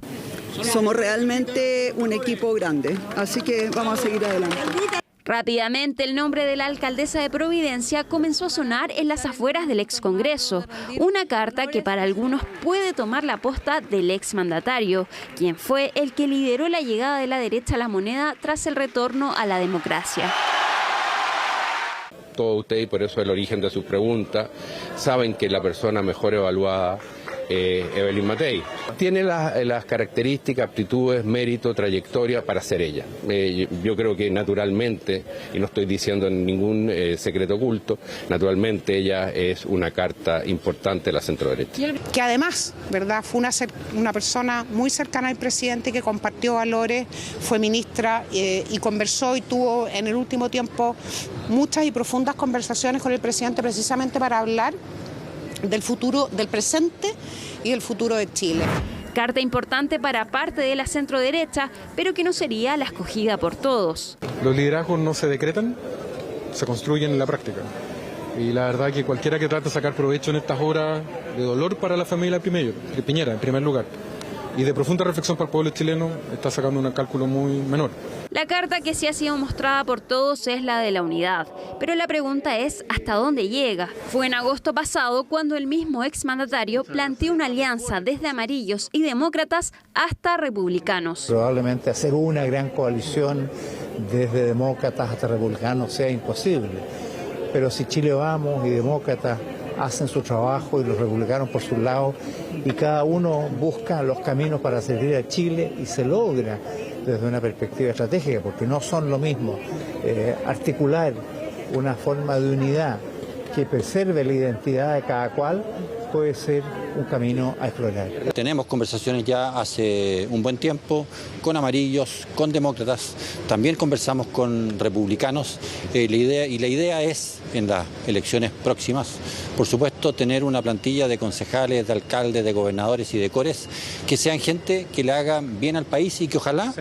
Somos realmente un equipo grande, así que vamos a seguir adelante. Rápidamente el nombre de la alcaldesa de Providencia comenzó a sonar en las afueras del excongreso, una carta que para algunos puede tomar la posta del exmandatario, quien fue el que lideró la llegada de la derecha a la moneda tras el retorno a la democracia. Todos ustedes, y por eso el origen de su pregunta, saben que la persona mejor evaluada Evelyn Matei. Tiene las características, aptitudes, mérito, trayectoria para ser ella. Yo creo que naturalmente, y no estoy diciendo ningún secreto oculto, naturalmente ella es una carta importante de la centroderecha. Que además, ¿verdad?, fue una persona muy cercana al presidente que compartió valores, fue ministra y conversó y tuvo en el último tiempo muchas y profundas conversaciones con el presidente precisamente para hablar del futuro, del presente y del futuro de Chile. Carta importante para parte de la centroderecha, pero que no sería la escogida por todos. Los liderazgos no se decretan, se construyen en la práctica. Y la verdad que cualquiera que trate de sacar provecho en estas horas de dolor para la familia de Piñera, en primer lugar, y de profunda reflexión para el pueblo chileno, está sacando un cálculo muy menor. La carta que sí ha sido mostrada por todos es la de la unidad, pero la pregunta es ¿hasta dónde llega? Fue en agosto pasado cuando el mismo exmandatario planteó una alianza desde amarillos y demócratas hasta republicanos. Probablemente hacer una gran coalición desde demócratas hasta republicanos sea imposible, pero si Chile Vamos y demócratas hacen su trabajo y los republicanos por su lado y cada uno busca los caminos para servir a Chile y se logra desde una perspectiva estratégica, porque no son lo mismo articular una forma de unidad que preserve la identidad de cada cual puede ser un camino a explorar. Tenemos conversaciones ya hace un buen tiempo con amarillos, con demócratas, también conversamos con republicanos. La idea es, en las elecciones próximas, por supuesto, tener una plantilla de concejales, de alcaldes, de gobernadores y de cores que sean gente que le hagan bien al país y que ojalá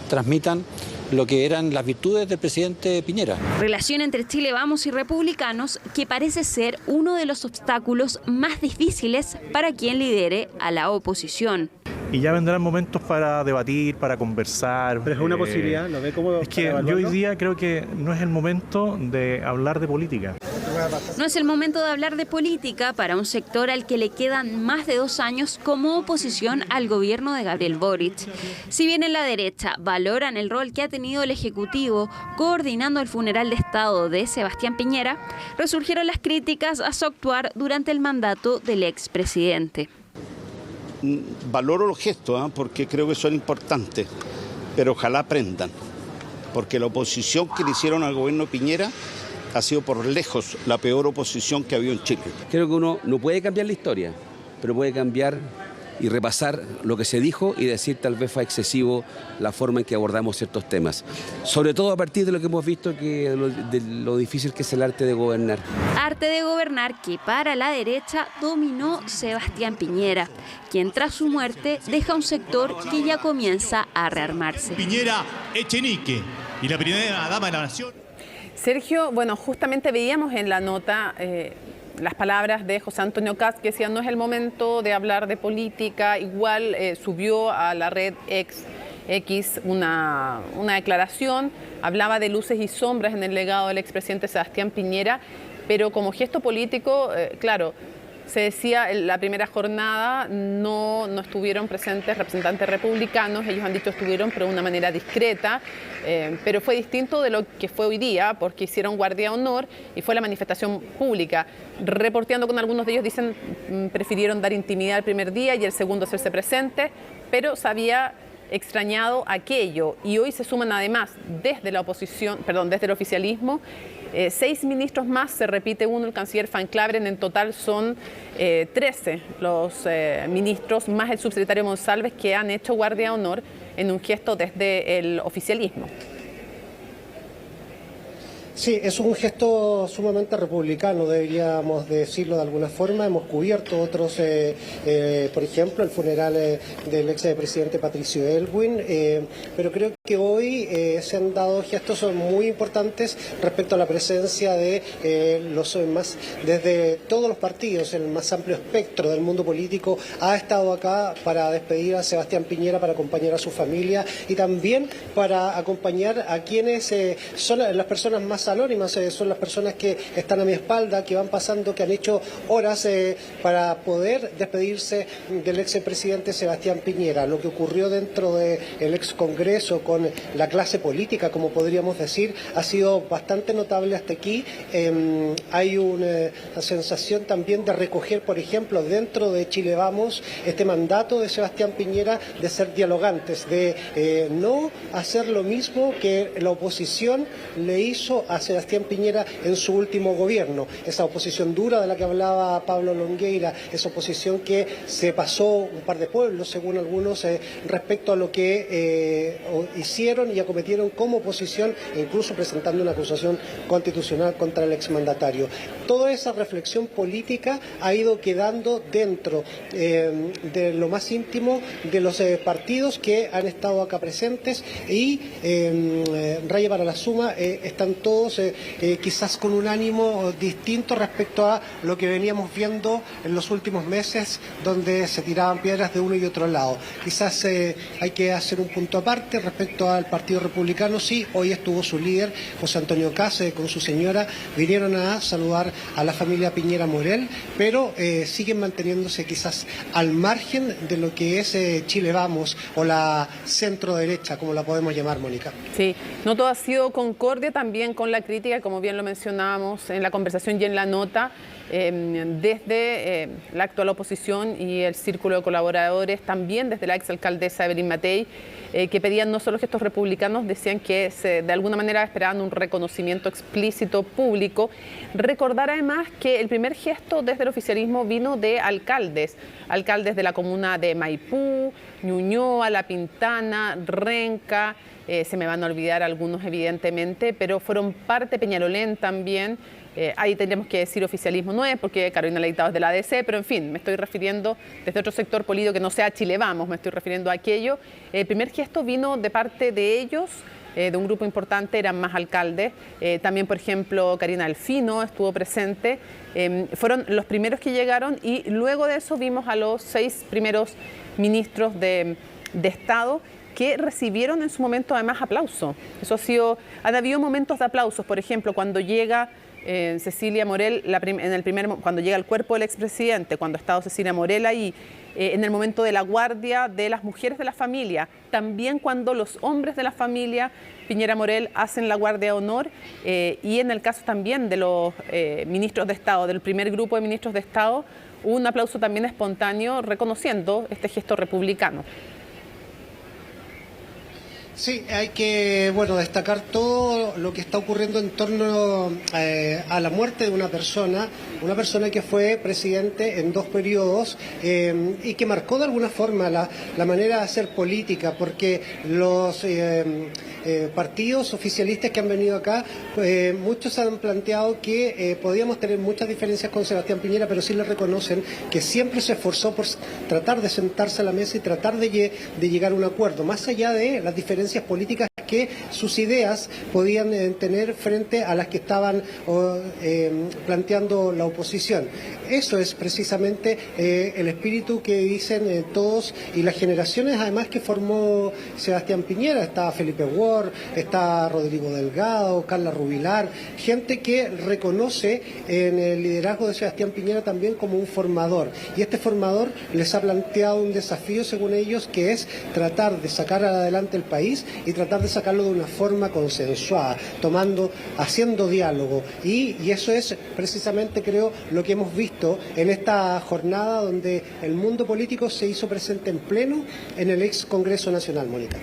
transmitan lo que eran las virtudes del presidente Piñera. Relación entre Chile Vamos y republicanos que parece ser uno de los obstáculos más difíciles para quien lidere a la oposición. Y ya vendrán momentos para debatir, para conversar. Pero es una posibilidad, ¿lo ve como? Es que yo hoy día creo que no es el momento de hablar de política. No es el momento de hablar de política para un sector al que le quedan más de 2 años como oposición al gobierno de Gabriel Boric. Si bien en la derecha valoran el rol que ha tenido el Ejecutivo coordinando el funeral de Estado de Sebastián Piñera, resurgieron las críticas a su actuar durante el mandato del expresidente. Valoro los gestos, porque creo que son importantes, pero ojalá aprendan, porque la oposición que le hicieron al gobierno Piñera ha sido por lejos la peor oposición que ha habido en Chile. Creo que uno no puede cambiar la historia, pero puede cambiar y repasar lo que se dijo y decir tal vez fue excesivo la forma en que abordamos ciertos temas. Sobre todo a partir de lo que hemos visto, de lo difícil que es el arte de gobernar. Arte de gobernar que para la derecha dominó Sebastián Piñera, quien tras su muerte deja un sector que ya comienza a rearmarse. Piñera Echenique y la primera dama de la nación. Sergio, bueno, justamente veíamos en la nota las palabras de José Antonio Kast, que decía no es el momento de hablar de política. Igual subió a la red X una declaración, hablaba de luces y sombras en el legado del expresidente Sebastián Piñera, pero como gesto político, claro, se decía en la primera jornada no estuvieron presentes representantes republicanos, ellos han dicho estuvieron pero de una manera discreta, pero fue distinto de lo que fue hoy día porque hicieron guardia de honor y fue la manifestación pública. Reporteando con algunos de ellos dicen prefirieron dar intimidad el primer día y el segundo hacerse presente, pero se había extrañado aquello y hoy se suman además desde la oposición, desde el oficialismo, 6 ministros más, se repite uno, el canciller Van Claveren, en total son 13 los ministros, más el subsecretario Monsalves, que han hecho guardia de honor en un gesto desde el oficialismo. Sí, es un gesto sumamente republicano, deberíamos decirlo de alguna forma. Hemos cubierto otros, por ejemplo, el funeral del expresidente Patricio Aylwin, pero creo que hoy se han dado gestos muy importantes respecto a la presencia de desde todos los partidos, el más amplio espectro del mundo político ha estado acá para despedir a Sebastián Piñera, para acompañar a su familia y también para acompañar a quienes son las personas más anónimas, son las personas que están a mi espalda, que van pasando, que han hecho horas para poder despedirse del expresidente Sebastián Piñera. Lo que ocurrió dentro del ex Congreso con la clase política, como podríamos decir, ha sido bastante notable hasta aquí. Hay una sensación también de recoger, por ejemplo, dentro de Chile Vamos, este mandato de Sebastián Piñera de ser dialogantes, de no hacer lo mismo que la oposición le hizo a Sebastián Piñera en su último gobierno. Esa oposición dura de la que hablaba Pablo Longueira, esa oposición que se pasó un par de pueblos, según algunos, respecto a lo que hicieron y acometieron como oposición, incluso presentando una acusación constitucional contra el exmandatario. Toda esa reflexión política ha ido quedando dentro de lo más íntimo de los partidos que han estado acá presentes y raya para la suma, están todos quizás con un ánimo distinto respecto a lo que veníamos viendo en los últimos meses, donde se tiraban piedras de uno y otro lado. Quizás hay que hacer un punto aparte respecto al Partido Republicano. Sí, hoy estuvo su líder, José Antonio Kast, con su señora, vinieron a saludar a la familia Piñera Morel, pero siguen manteniéndose quizás al margen de lo que es Chile Vamos o la centro derecha, como la podemos llamar, Mónica. Sí, no todo ha sido concordia, también con la crítica, como bien lo mencionábamos en la conversación y en la nota, desde la actual oposición y el círculo de colaboradores, también desde la exalcaldesa Evelyn Matei, que pedían no solo gestos republicanos, decían que de alguna manera esperaban un reconocimiento explícito público. Recordar además que el primer gesto desde el oficialismo vino de alcaldes de la comuna de Maipú, Ñuñoa, La Pintana, Renca, se me van a olvidar algunos evidentemente, pero fueron parte, Peñalolén también. Ahí tendríamos que decir oficialismo no es, porque Carolina Leitao es de la ADC, pero en fin, me estoy refiriendo desde otro sector político que no sea Chile Vamos, me estoy refiriendo a aquello. El primer gesto vino de parte de ellos, de un grupo importante eran más alcaldes. También, por ejemplo, Karina Delfino estuvo presente. Fueron los primeros que llegaron y luego de eso vimos a los 6 primeros ministros de Estado que recibieron en su momento además aplauso. Eso han habido momentos de aplausos, por ejemplo, cuando llega Cecilia Morel, cuando llega el cuerpo del expresidente, cuando ha estado Cecilia Morel ahí, en el momento de la guardia de las mujeres de la familia, también cuando los hombres de la familia, Piñera Morel, hacen la guardia de honor, y en el caso también de los ministros de Estado, del primer grupo de ministros de Estado, hubo un aplauso también espontáneo reconociendo este gesto republicano. Sí, hay que destacar todo lo que está ocurriendo en torno a la muerte de una persona que fue presidente en 2 periodos y que marcó de alguna forma la manera de hacer política, porque los partidos oficialistas que han venido acá, muchos han planteado que podíamos tener muchas diferencias con Sebastián Piñera, pero sí le reconocen que siempre se esforzó por tratar de sentarse a la mesa y tratar de llegar a un acuerdo, más allá de las diferencias políticas que sus ideas podían tener frente a las que estaban planteando la oposición. Eso es precisamente el espíritu que dicen todos y las generaciones además que formó Sebastián Piñera. Está Felipe Ward, está Rodrigo Delgado, Carla Rubilar, gente que reconoce en el liderazgo de Sebastián Piñera también como un formador. Y este formador les ha planteado un desafío, según ellos, que es tratar de sacar adelante el país y tratar de sacarlo de una forma consensuada, haciendo diálogo. Y eso es precisamente, creo, lo que hemos visto en esta jornada donde el mundo político se hizo presente en pleno en el ex Congreso Nacional, Mónica.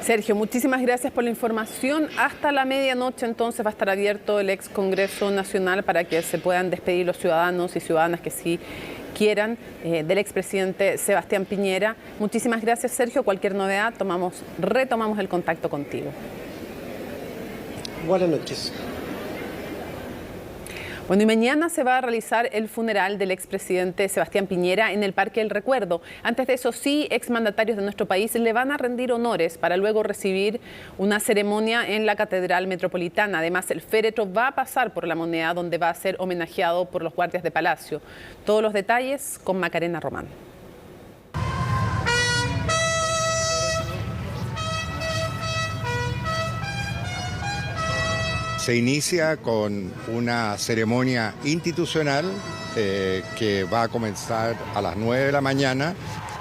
Sergio, muchísimas gracias por la información. Hasta la medianoche entonces va a estar abierto el ex Congreso Nacional para que se puedan despedir los ciudadanos y ciudadanas que sí quieran del expresidente Sebastián Piñera. Muchísimas gracias, Sergio. Cualquier novedad, retomamos el contacto contigo. Buenas noches. Bueno, y mañana se va a realizar el funeral del expresidente Sebastián Piñera en el Parque del Recuerdo. Antes de eso, sí, exmandatarios de nuestro país le van a rendir honores para luego recibir una ceremonia en la Catedral Metropolitana. Además, el féretro va a pasar por la Moneda, donde va a ser homenajeado por los guardias de Palacio. Todos los detalles con Macarena Román. Se inicia con una ceremonia institucional que va a comenzar a las 9 de la mañana.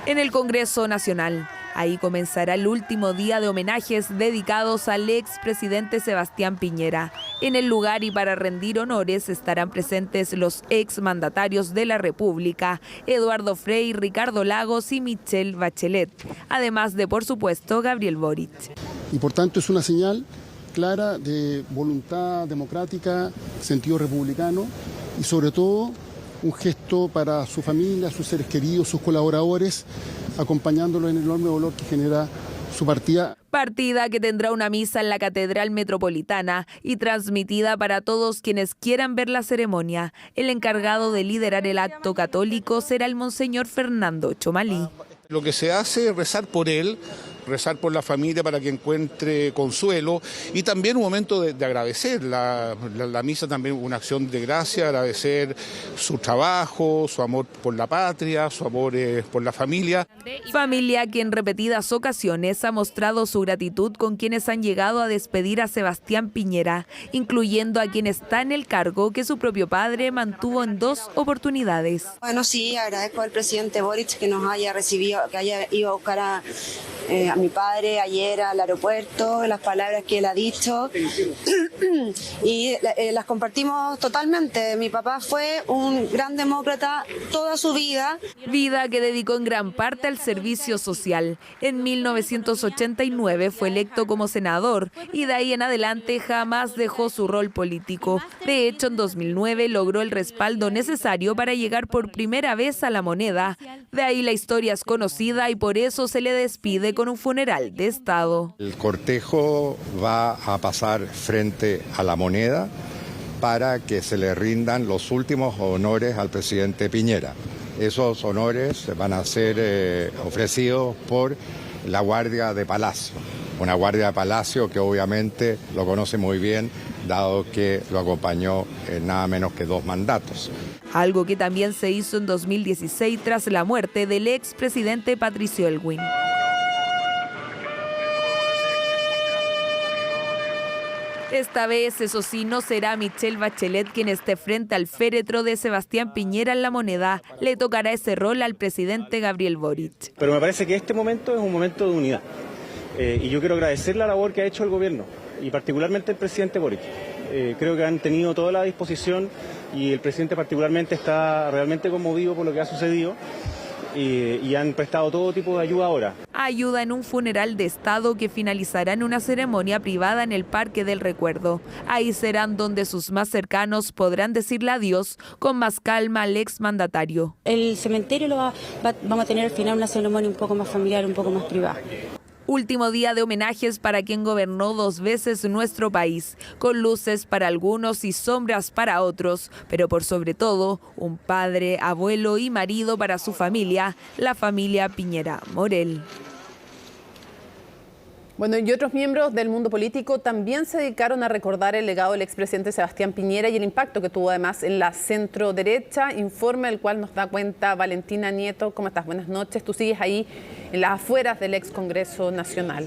En el Congreso Nacional. Ahí comenzará el último día de homenajes dedicados al expresidente Sebastián Piñera. En el lugar y para rendir honores estarán presentes los exmandatarios de la República, Eduardo Frei, Ricardo Lagos y Michelle Bachelet, además de, por supuesto, Gabriel Boric. Y por tanto es una señal clara de voluntad democrática, sentido republicano y sobre todo un gesto para su familia, sus seres queridos, sus colaboradores, acompañándolo en el enorme dolor que genera su partida. Partida que tendrá una misa en la Catedral Metropolitana y transmitida para todos quienes quieran ver la ceremonia. El encargado de liderar el acto católico será el monseñor Fernando Chomalí. Lo que se hace es rezar por él, rezar por la familia para que encuentre consuelo y también un momento de agradecer. La misa también una acción de gracia, agradecer su trabajo, su amor por la patria, su amor por la familia. Familia que en repetidas ocasiones ha mostrado su gratitud con quienes han llegado a despedir a Sebastián Piñera, incluyendo a quien está en el cargo que su propio padre mantuvo en 2 oportunidades. Bueno, sí, agradezco al presidente Boric que nos haya recibido, que haya ido a buscar a mi padre ayer al aeropuerto, las palabras que él ha dicho y las compartimos totalmente. Mi papá fue un gran demócrata toda su vida. Vida que dedicó en gran parte al servicio social. En 1989 fue electo como senador y de ahí en adelante jamás dejó su rol político. De hecho, en 2009 logró el respaldo necesario para llegar por primera vez a la Moneda. De ahí la historia es conocida y por eso se le despide con un funeral de Estado. El cortejo va a pasar frente a la Moneda para que se le rindan los últimos honores al presidente Piñera. Esos honores van a ser ofrecidos por la Guardia de Palacio. Una guardia de Palacio que obviamente lo conoce muy bien, dado que lo acompañó en nada menos que 2 mandatos. Algo que también se hizo en 2016 tras la muerte del expresidente Patricio Aylwin. Esta vez, eso sí, no será Michelle Bachelet quien esté frente al féretro de Sebastián Piñera en La Moneda. Le tocará ese rol al presidente Gabriel Boric. Pero me parece que este momento es un momento de unidad. Y yo quiero agradecer la labor que ha hecho el gobierno, y particularmente el presidente Boric. Creo que han tenido toda la disposición y el presidente particularmente está realmente conmovido por lo que ha sucedido. Y han prestado todo tipo de ayuda ahora. Ayuda en un funeral de Estado que finalizará en una ceremonia privada en el Parque del Recuerdo. Ahí serán donde sus más cercanos podrán decirle adiós con más calma al exmandatario. El cementerio vamos a tener al final una ceremonia un poco más familiar, un poco más privada. Último día de homenajes para quien gobernó 2 veces nuestro país, con luces para algunos y sombras para otros, pero por sobre todo, un padre, abuelo y marido para su familia, la familia Piñera Morel. Bueno, y otros miembros del mundo político también se dedicaron a recordar el legado del expresidente Sebastián Piñera y el impacto que tuvo además en la centro-derecha, informe del cual nos da cuenta Valentina Nieto. ¿Cómo estás? Buenas noches. Tú sigues ahí en las afueras del ex Congreso Nacional.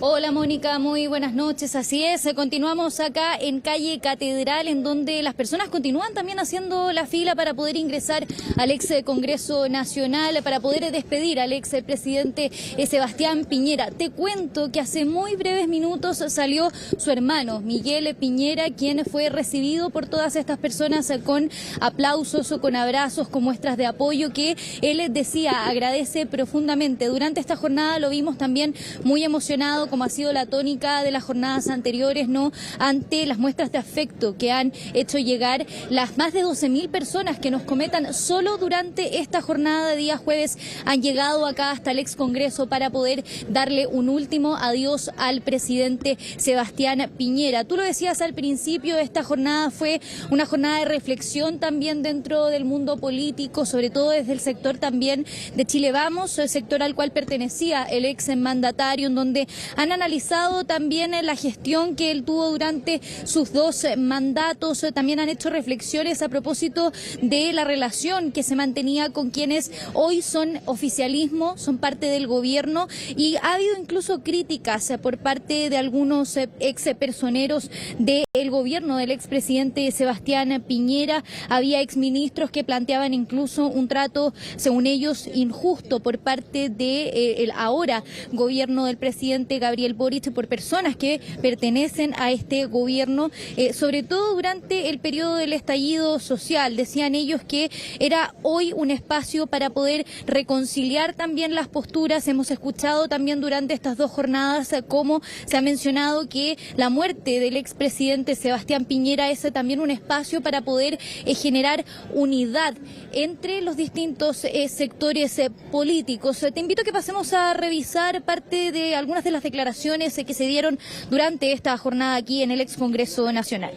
Hola Mónica, muy buenas noches. Así es, continuamos acá en calle Catedral, en donde las personas continúan también haciendo la fila para poder ingresar al ex Congreso Nacional, para poder despedir al ex presidente Sebastián Piñera. Te cuento que hace muy breves minutos salió su hermano Miguel Piñera, quien fue recibido por todas estas personas con aplausos, con abrazos, con muestras de apoyo, que él decía agradece profundamente. Durante esta jornada lo vimos también muy emocionado, como ha sido la tónica de las jornadas anteriores, ¿no?, ante las muestras de afecto que han hecho llegar las más de 12.000 personas que nos comentan solo durante esta jornada de día jueves han llegado acá hasta el ex Congreso para poder darle un último adiós al presidente Sebastián Piñera. Tú lo decías al principio, esta jornada fue una jornada de reflexión también dentro del mundo político, sobre todo desde el sector también de Chile Vamos, el sector al cual pertenecía el ex mandatario, en donde han analizado también la gestión que él tuvo durante sus 2 mandatos. También han hecho reflexiones a propósito de la relación que se mantenía con quienes hoy son oficialismo, son parte del gobierno, y ha habido incluso críticas por parte de algunos ex personeros del gobierno del expresidente Sebastián Piñera. Había exministros que planteaban incluso un trato, según ellos, injusto por parte del ahora gobierno del presidente Gabriel Boric por personas que pertenecen a este gobierno, sobre todo durante el periodo del estallido social. Decían ellos que era hoy un espacio para poder reconciliar también las posturas. Hemos escuchado también durante estas 2 jornadas cómo se ha mencionado que la muerte del expresidente Sebastián Piñera es también un espacio para poder generar unidad entre los distintos sectores políticos. Te invito a que pasemos a revisar parte de algunas de las declaraciones que se dieron durante esta jornada aquí en el ex Congreso Nacional.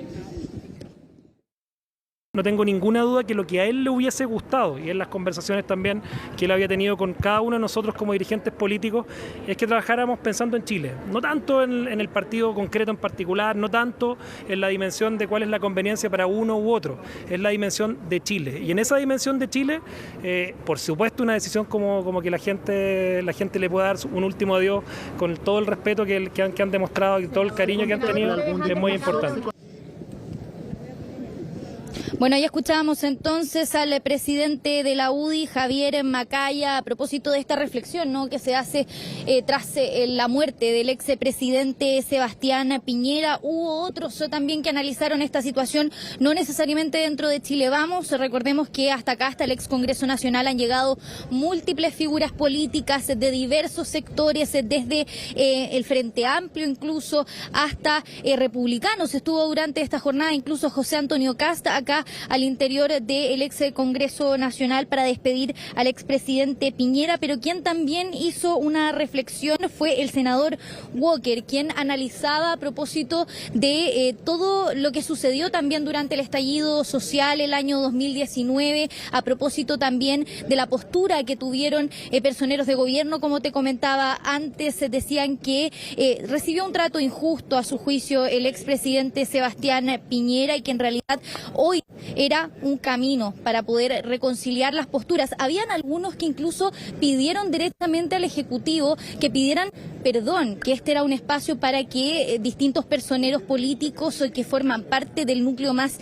No tengo ninguna duda que lo que a él le hubiese gustado, y en las conversaciones también que él había tenido con cada uno de nosotros como dirigentes políticos, es que trabajáramos pensando en Chile, no tanto en el partido concreto en particular, no tanto en la dimensión de cuál es la conveniencia para uno u otro, es la dimensión de Chile. Y en esa dimensión de Chile, por supuesto, una decisión como que la gente le pueda dar un último adiós con todo el respeto que han demostrado y todo el cariño que han tenido, es muy importante. Bueno, ya escuchábamos entonces al presidente de la UDI, Javier Macaya, a propósito de esta reflexión, ¿no?, que se hace tras la muerte del expresidente Sebastián Piñera. Hubo otros también que analizaron esta situación, no necesariamente dentro de Chile Vamos. Recordemos que hasta acá, hasta el ex Congreso Nacional, han llegado múltiples figuras políticas de diversos sectores, desde el Frente Amplio incluso hasta republicanos. Estuvo durante esta jornada incluso José Antonio Casta acá al interior del ex Congreso Nacional para despedir al expresidente Piñera, pero quien también hizo una reflexión fue el senador Walker, quien analizaba a propósito de todo lo que sucedió también durante el estallido social el año 2019, a propósito también de la postura que tuvieron personeros de gobierno. Como te comentaba antes, decían que recibió un trato injusto a su juicio el expresidente Sebastián Piñera y que en realidad hoy era un camino para poder reconciliar las posturas. Habían algunos que incluso pidieron directamente al Ejecutivo que pidieran perdón, que este era un espacio para que distintos personeros políticos que forman parte del núcleo más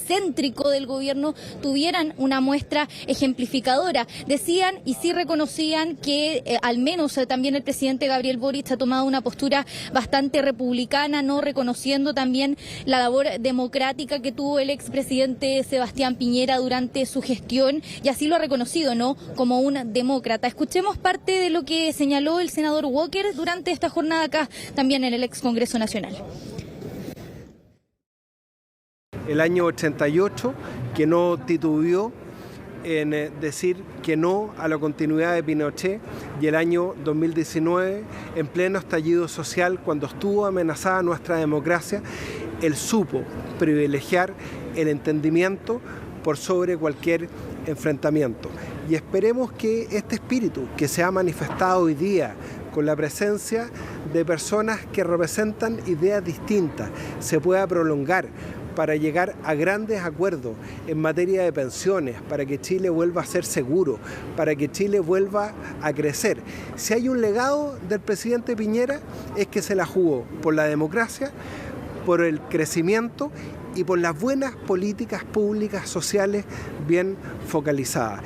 céntrico del gobierno tuvieran una muestra ejemplificadora. Decían y sí reconocían que al menos también el presidente Gabriel Boric ha tomado una postura bastante republicana, no reconociendo también la labor democrática que tuvo el expresidente Sebastián Piñera durante su gestión, y así lo ha reconocido, ¿no?, como un demócrata. Escuchemos parte de lo que señaló el senador Walker durante esta jornada acá también en el ex Congreso Nacional. El año 88, que no titubeó en decir que no a la continuidad de Pinochet, y el año 2019, en pleno estallido social, cuando estuvo amenazada nuestra democracia, él supo privilegiar el entendimiento por sobre cualquier enfrentamiento. Y esperemos que este espíritu que se ha manifestado hoy día con la presencia de personas que representan ideas distintas se pueda prolongar para llegar a grandes acuerdos en materia de pensiones, para que Chile vuelva a ser seguro, para que Chile vuelva a crecer. Si hay un legado del presidente Piñera, es que se la jugó por la democracia, por el crecimiento y por las buenas políticas públicas sociales bien focalizadas.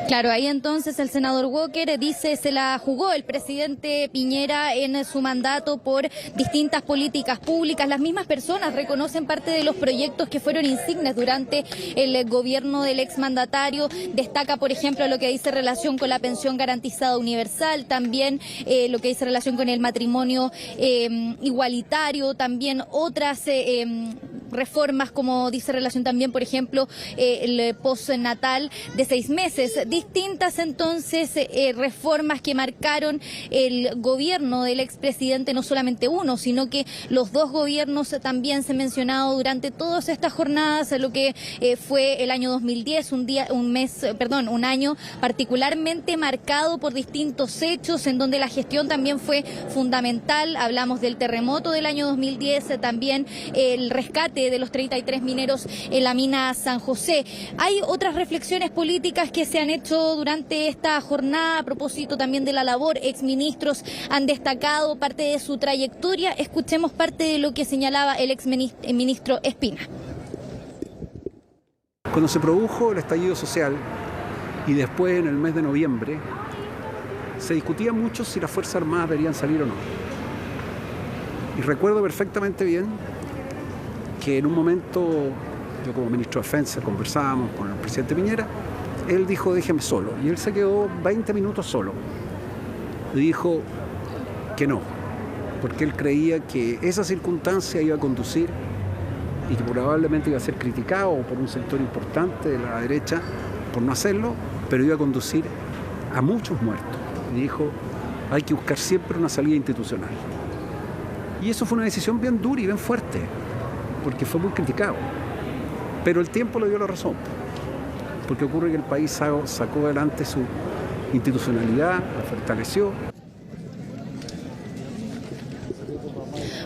Claro, ahí entonces el senador Walker dice se la jugó el presidente Piñera en su mandato por distintas políticas públicas. Las mismas personas reconocen parte de los proyectos que fueron insignes durante el gobierno del exmandatario. Destaca, por ejemplo, lo que dice relación con la pensión garantizada universal, también lo que dice relación con el matrimonio igualitario, también otras reformas, como dice relación también, por ejemplo, el postnatal de 6 meses. Distintas entonces reformas que marcaron el gobierno del expresidente, no solamente uno, sino que los dos gobiernos también se han mencionado durante todas estas jornadas, lo que fue el año 2010, un año particularmente marcado por distintos hechos en donde la gestión también fue fundamental. Hablamos del terremoto del año 2010, también el rescate de los 33 mineros en la mina San José. Hay otras reflexiones políticas que se han hecho durante esta jornada a propósito también de la labor. Exministros han destacado parte de su trayectoria. Escuchemos parte de lo que señalaba el exministro Espina. Cuando se produjo el estallido social y después en el mes de noviembre, se discutía mucho si las Fuerzas Armadas deberían salir o no. Y recuerdo perfectamente bien que en un momento, yo como ministro de Defensa, conversábamos con el presidente Piñera. Él dijo, déjeme solo, y él se quedó 20 minutos solo. Y dijo que no, porque él creía que esa circunstancia iba a conducir y que probablemente iba a ser criticado por un sector importante de la derecha por no hacerlo, pero iba a conducir a muchos muertos. Y dijo, hay que buscar siempre una salida institucional. Y eso fue una decisión bien dura y bien fuerte, porque fue muy criticado. Pero el tiempo le dio la razón, porque ocurre que el país sacó adelante su institucionalidad, la fortaleció.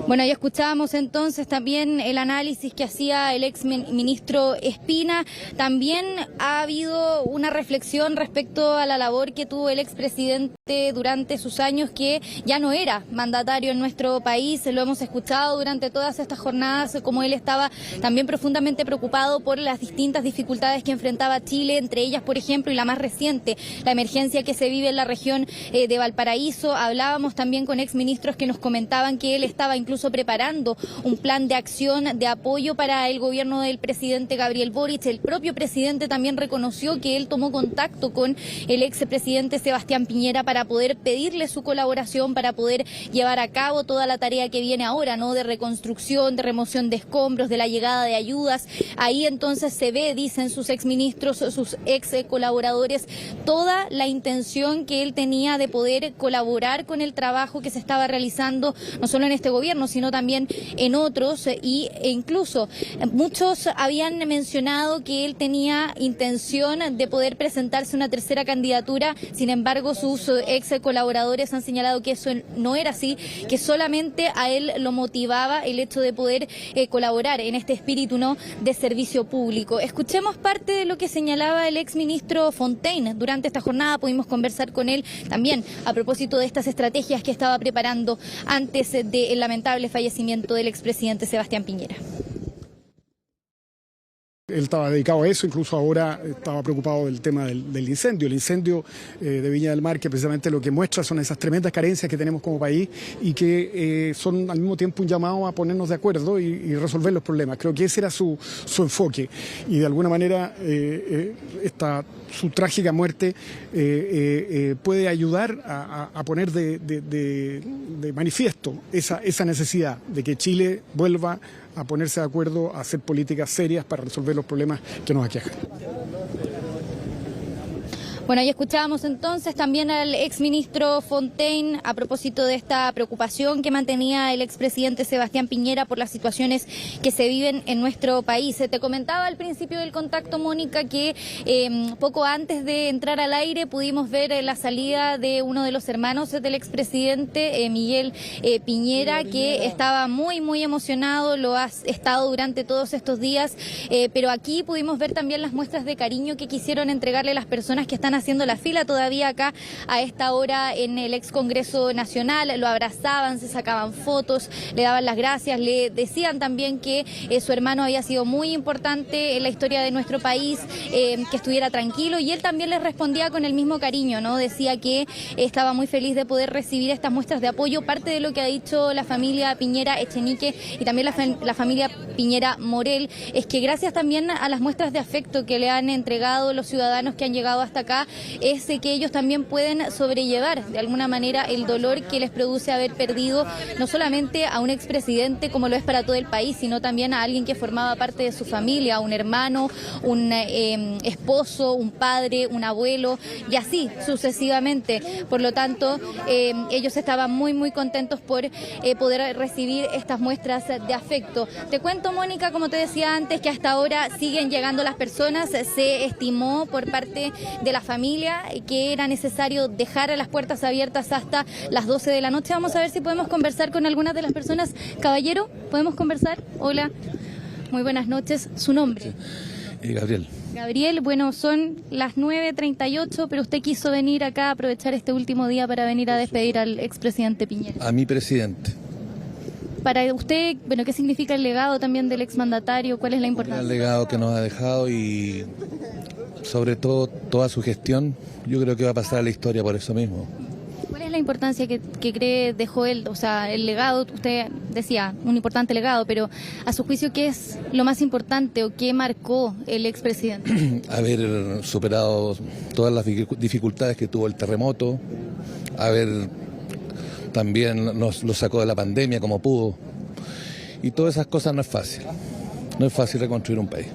Bueno, ya escuchábamos entonces también el análisis que hacía el ex ministro Espina. También ha habido una reflexión respecto a la labor que tuvo el expresidente durante sus años, que ya no era mandatario en nuestro país. Lo hemos escuchado durante todas estas jornadas, como él estaba también profundamente preocupado por las distintas dificultades que enfrentaba Chile, entre ellas, por ejemplo, y la más reciente, la emergencia que se vive en la región de Valparaíso. Hablábamos también con exministros que nos comentaban que él estaba incluso preparando un plan de acción de apoyo para el gobierno del presidente Gabriel Boric. El propio presidente también reconoció que él tomó contacto con el expresidente Sebastián Piñera para para poder pedirle su colaboración, para poder llevar a cabo toda la tarea que viene ahora, ¿no? De reconstrucción, de remoción de escombros, de la llegada de ayudas. Ahí entonces se ve, dicen sus exministros, sus ex colaboradores, toda la intención que él tenía de poder colaborar con el trabajo que se estaba realizando, no solo en este gobierno, sino también en otros, e incluso muchos habían mencionado que él tenía intención de poder presentarse una tercera candidatura. Sin embargo, sus ex colaboradores han señalado que eso no era así, que solamente a él lo motivaba el hecho de poder colaborar en este espíritu, ¿no?, de servicio público. Escuchemos parte de lo que señalaba el exministro Fontaine durante esta jornada. Pudimos conversar con él también a propósito de estas estrategias que estaba preparando antes del lamentable fallecimiento del expresidente Sebastián Piñera. Él estaba dedicado a eso, incluso ahora estaba preocupado del tema del incendio. El incendio de Viña del Mar, que precisamente lo que muestra son esas tremendas carencias que tenemos como país y que son al mismo tiempo un llamado a ponernos de acuerdo y resolver los problemas. Creo que ese era su enfoque y de alguna manera su trágica muerte puede ayudar a poner de manifiesto esa necesidad de que Chile vuelva a ponerse de acuerdo, a hacer políticas serias para resolver los problemas que nos aquejan. Bueno, ahí escuchábamos entonces también al exministro Fontaine a propósito de esta preocupación que mantenía el expresidente Sebastián Piñera por las situaciones que se viven en nuestro país. Te comentaba al principio del contacto, Mónica, que poco antes de entrar al aire pudimos ver la salida de uno de los hermanos del expresidente, Miguel Piñera, que estaba muy emocionado, lo ha estado durante todos estos días, pero aquí pudimos ver también las muestras de cariño que quisieron entregarle las personas que están haciendo la fila todavía acá a esta hora en el ex Congreso Nacional. Lo abrazaban, se sacaban fotos, le daban las gracias, le decían también que su hermano había sido muy importante en la historia de nuestro país, que estuviera tranquilo, y él también les respondía con el mismo cariño, ¿no? Decía que estaba muy feliz de poder recibir estas muestras de apoyo. Parte de lo que ha dicho la familia Piñera Echenique y también la familia Piñera Morel es que gracias también a las muestras de afecto que le han entregado los ciudadanos que han llegado hasta acá, es que ellos también pueden sobrellevar de alguna manera el dolor que les produce haber perdido no solamente a un expresidente como lo es para todo el país, sino también a alguien que formaba parte de su familia, un hermano, un esposo, un padre, un abuelo, y así sucesivamente. Por lo tanto, ellos estaban muy contentos por poder recibir estas muestras de afecto. Te cuento, Mónica, como te decía antes, que hasta ahora siguen llegando las personas. Se estimó por parte de la familia que era necesario dejar las puertas abiertas hasta las 12 de la noche. Vamos a ver si podemos conversar con algunas de las personas. Caballero, ¿podemos conversar? Hola, muy buenas noches. ¿Su nombre? Sí. Gabriel. Gabriel, bueno, son las 9:38, pero usted quiso venir acá a aprovechar este último día para venir a despedir al expresidente Piñera. A mi presidente. Para usted, bueno, ¿qué significa el legado también del exmandatario? ¿Cuál es la importancia? El legado que nos ha dejado y sobre todo toda su gestión, yo creo que va a pasar a la historia por eso mismo. ¿Cuál es la importancia que cree dejó él? O sea, el legado, usted decía, un importante legado, pero a su juicio, ¿qué es lo más importante o qué marcó el expresidente? Haber superado todas las dificultades que tuvo el terremoto, haber también lo sacó de la pandemia como pudo, y todas esas cosas no es fácil reconstruir un país.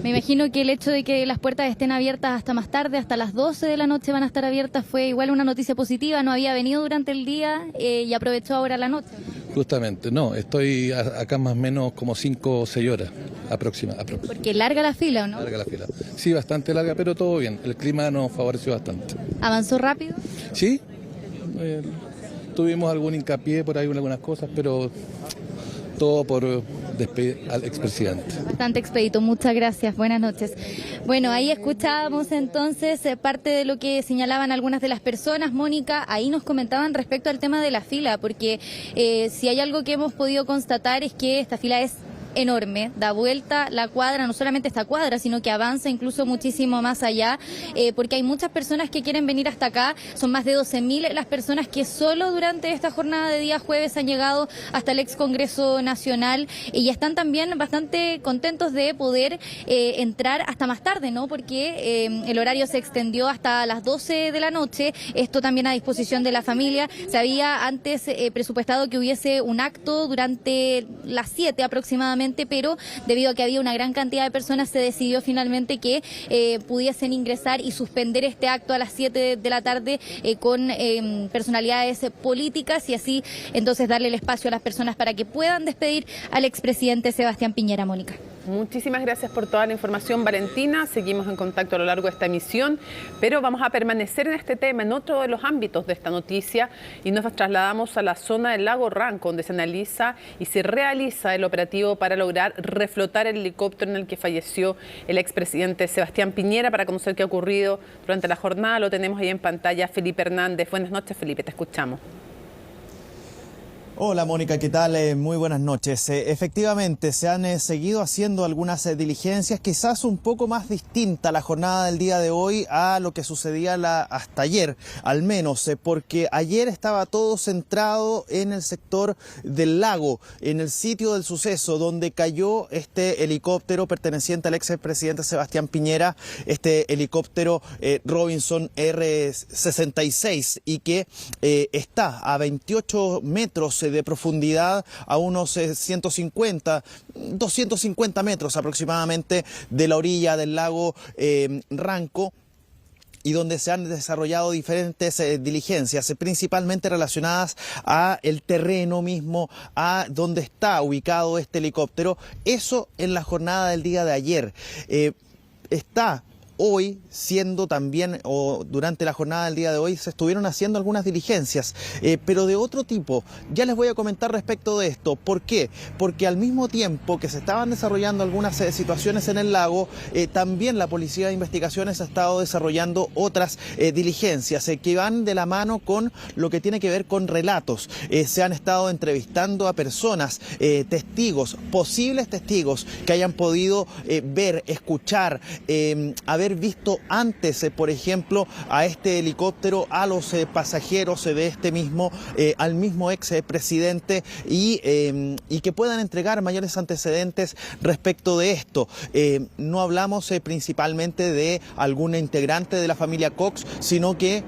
Me imagino que el hecho de que las puertas estén abiertas hasta más tarde, hasta las 12 de la noche van a estar abiertas, fue igual una noticia positiva. No había venido durante el día y aprovechó ahora la noche. Justamente, no, estoy acá más o menos como 5 o 6 horas aproximadamente. Porque larga la fila, ¿o no? Larga la fila. Sí, bastante larga, pero todo bien. El clima nos favoreció bastante. ¿Avanzó rápido? Sí, tuvimos algún hincapié por ahí, algunas cosas, pero todo por despedir al expresidente. Bastante expedito, muchas gracias, buenas noches. Bueno, ahí escuchábamos entonces parte de lo que señalaban algunas de las personas. Mónica, ahí nos comentaban respecto al tema de la fila, porque si hay algo que hemos podido constatar es que esta fila es enorme, da vuelta la cuadra, no solamente esta cuadra, sino que avanza incluso muchísimo más allá, porque hay muchas personas que quieren venir hasta acá. Son más de 12.000 las personas que solo durante esta jornada de día jueves han llegado hasta el ex Congreso Nacional, y están también bastante contentos de poder entrar hasta más tarde, ¿no? Porque el horario se extendió hasta las 12 de la noche, esto también a disposición de la familia. Se había antes presupuestado que hubiese un acto durante las 7 aproximadamente, pero debido a que había una gran cantidad de personas se decidió finalmente que pudiesen ingresar y suspender este acto a las 7 de la tarde con personalidades políticas, y así entonces darle el espacio a las personas para que puedan despedir al expresidente Sebastián Piñera. Mónica. Muchísimas gracias por toda la información, Valentina. Seguimos en contacto a lo largo de esta emisión, pero vamos a permanecer en este tema, en otro de los ámbitos de esta noticia, y nos trasladamos a la zona del lago Ranco, donde se analiza y se realiza el operativo para lograr reflotar el helicóptero en el que falleció el expresidente Sebastián Piñera. Para conocer qué ha ocurrido durante la jornada, lo tenemos ahí en pantalla Felipe Hernández. Buenas noches, Felipe, te escuchamos. Hola Mónica, ¿qué tal? Muy buenas noches. Efectivamente, se han seguido haciendo algunas diligencias, quizás un poco más distinta la jornada del día de hoy a lo que sucedía hasta ayer, al menos, porque ayer estaba todo centrado en el sector del lago, en el sitio del suceso, donde cayó este helicóptero perteneciente al expresidente Sebastián Piñera, este helicóptero Robinson R-66, y que está a 28 metros de profundidad, a unos 250 metros aproximadamente de la orilla del lago Ranco, y donde se han desarrollado diferentes diligencias, principalmente relacionadas a el terreno mismo, a donde está ubicado este helicóptero. Eso en la jornada del día de ayer. Está hoy siendo también, o durante la jornada del día de hoy, se estuvieron haciendo algunas diligencias, pero de otro tipo. Ya les voy a comentar respecto de esto. ¿Por qué? Porque al mismo tiempo que se estaban desarrollando algunas situaciones en el lago, también la Policía de Investigaciones ha estado desarrollando otras diligencias que van de la mano con lo que tiene que ver con relatos. Se han estado entrevistando a personas, testigos, posibles testigos que hayan podido ver, escuchar, haber visto antes, por ejemplo, a este helicóptero, a los pasajeros de este mismo, al mismo expresidente, y que puedan entregar mayores antecedentes respecto de esto. No hablamos principalmente de algún integrante de la familia Cox, sino que,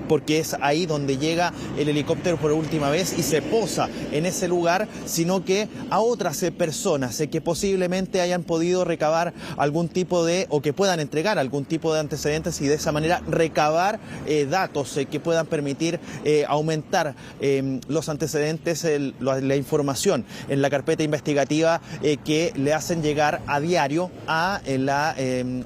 porque es ahí donde llega el helicóptero por última vez y se posa en ese lugar, sino que a otras personas que posiblemente hayan podido recabar algún tipo de, o que puedan entregar algún tipo de antecedentes, y de esa manera recabar datos que puedan permitir aumentar los antecedentes, la información en la carpeta investigativa que le hacen llegar a diario a la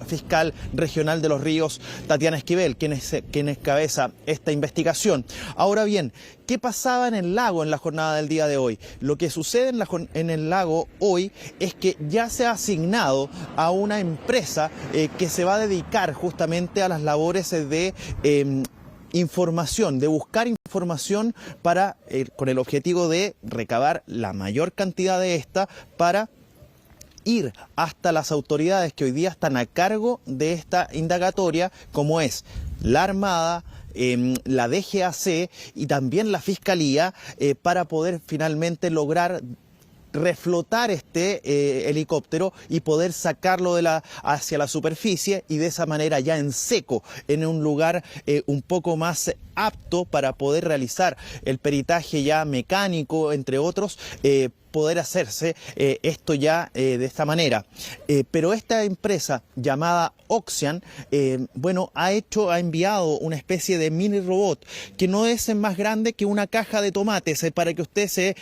fiscal regional de Los Ríos, Tatiana Esquivel, quien encabeza esta investigación. Ahora bien, ¿qué pasaba en el lago en la jornada del día de hoy? Lo que sucede en el lago hoy es que ya se ha asignado a una empresa que se va a dedicar justamente a las labores de información, de buscar información para, con el objetivo de recabar la mayor cantidad de esta para ir hasta las autoridades que hoy día están a cargo de esta indagatoria, como es la Armada, la DGAC y también la Fiscalía, para poder finalmente reflotar este helicóptero y poder sacarlo hacia la superficie, y de esa manera ya en seco, en un lugar un poco más apto para poder realizar el peritaje ya mecánico, entre otros, poder hacerse esto ya de esta manera. Pero esta empresa llamada Oxian, ha enviado una especie de mini robot que no es más grande que una caja de tomates, para que usted se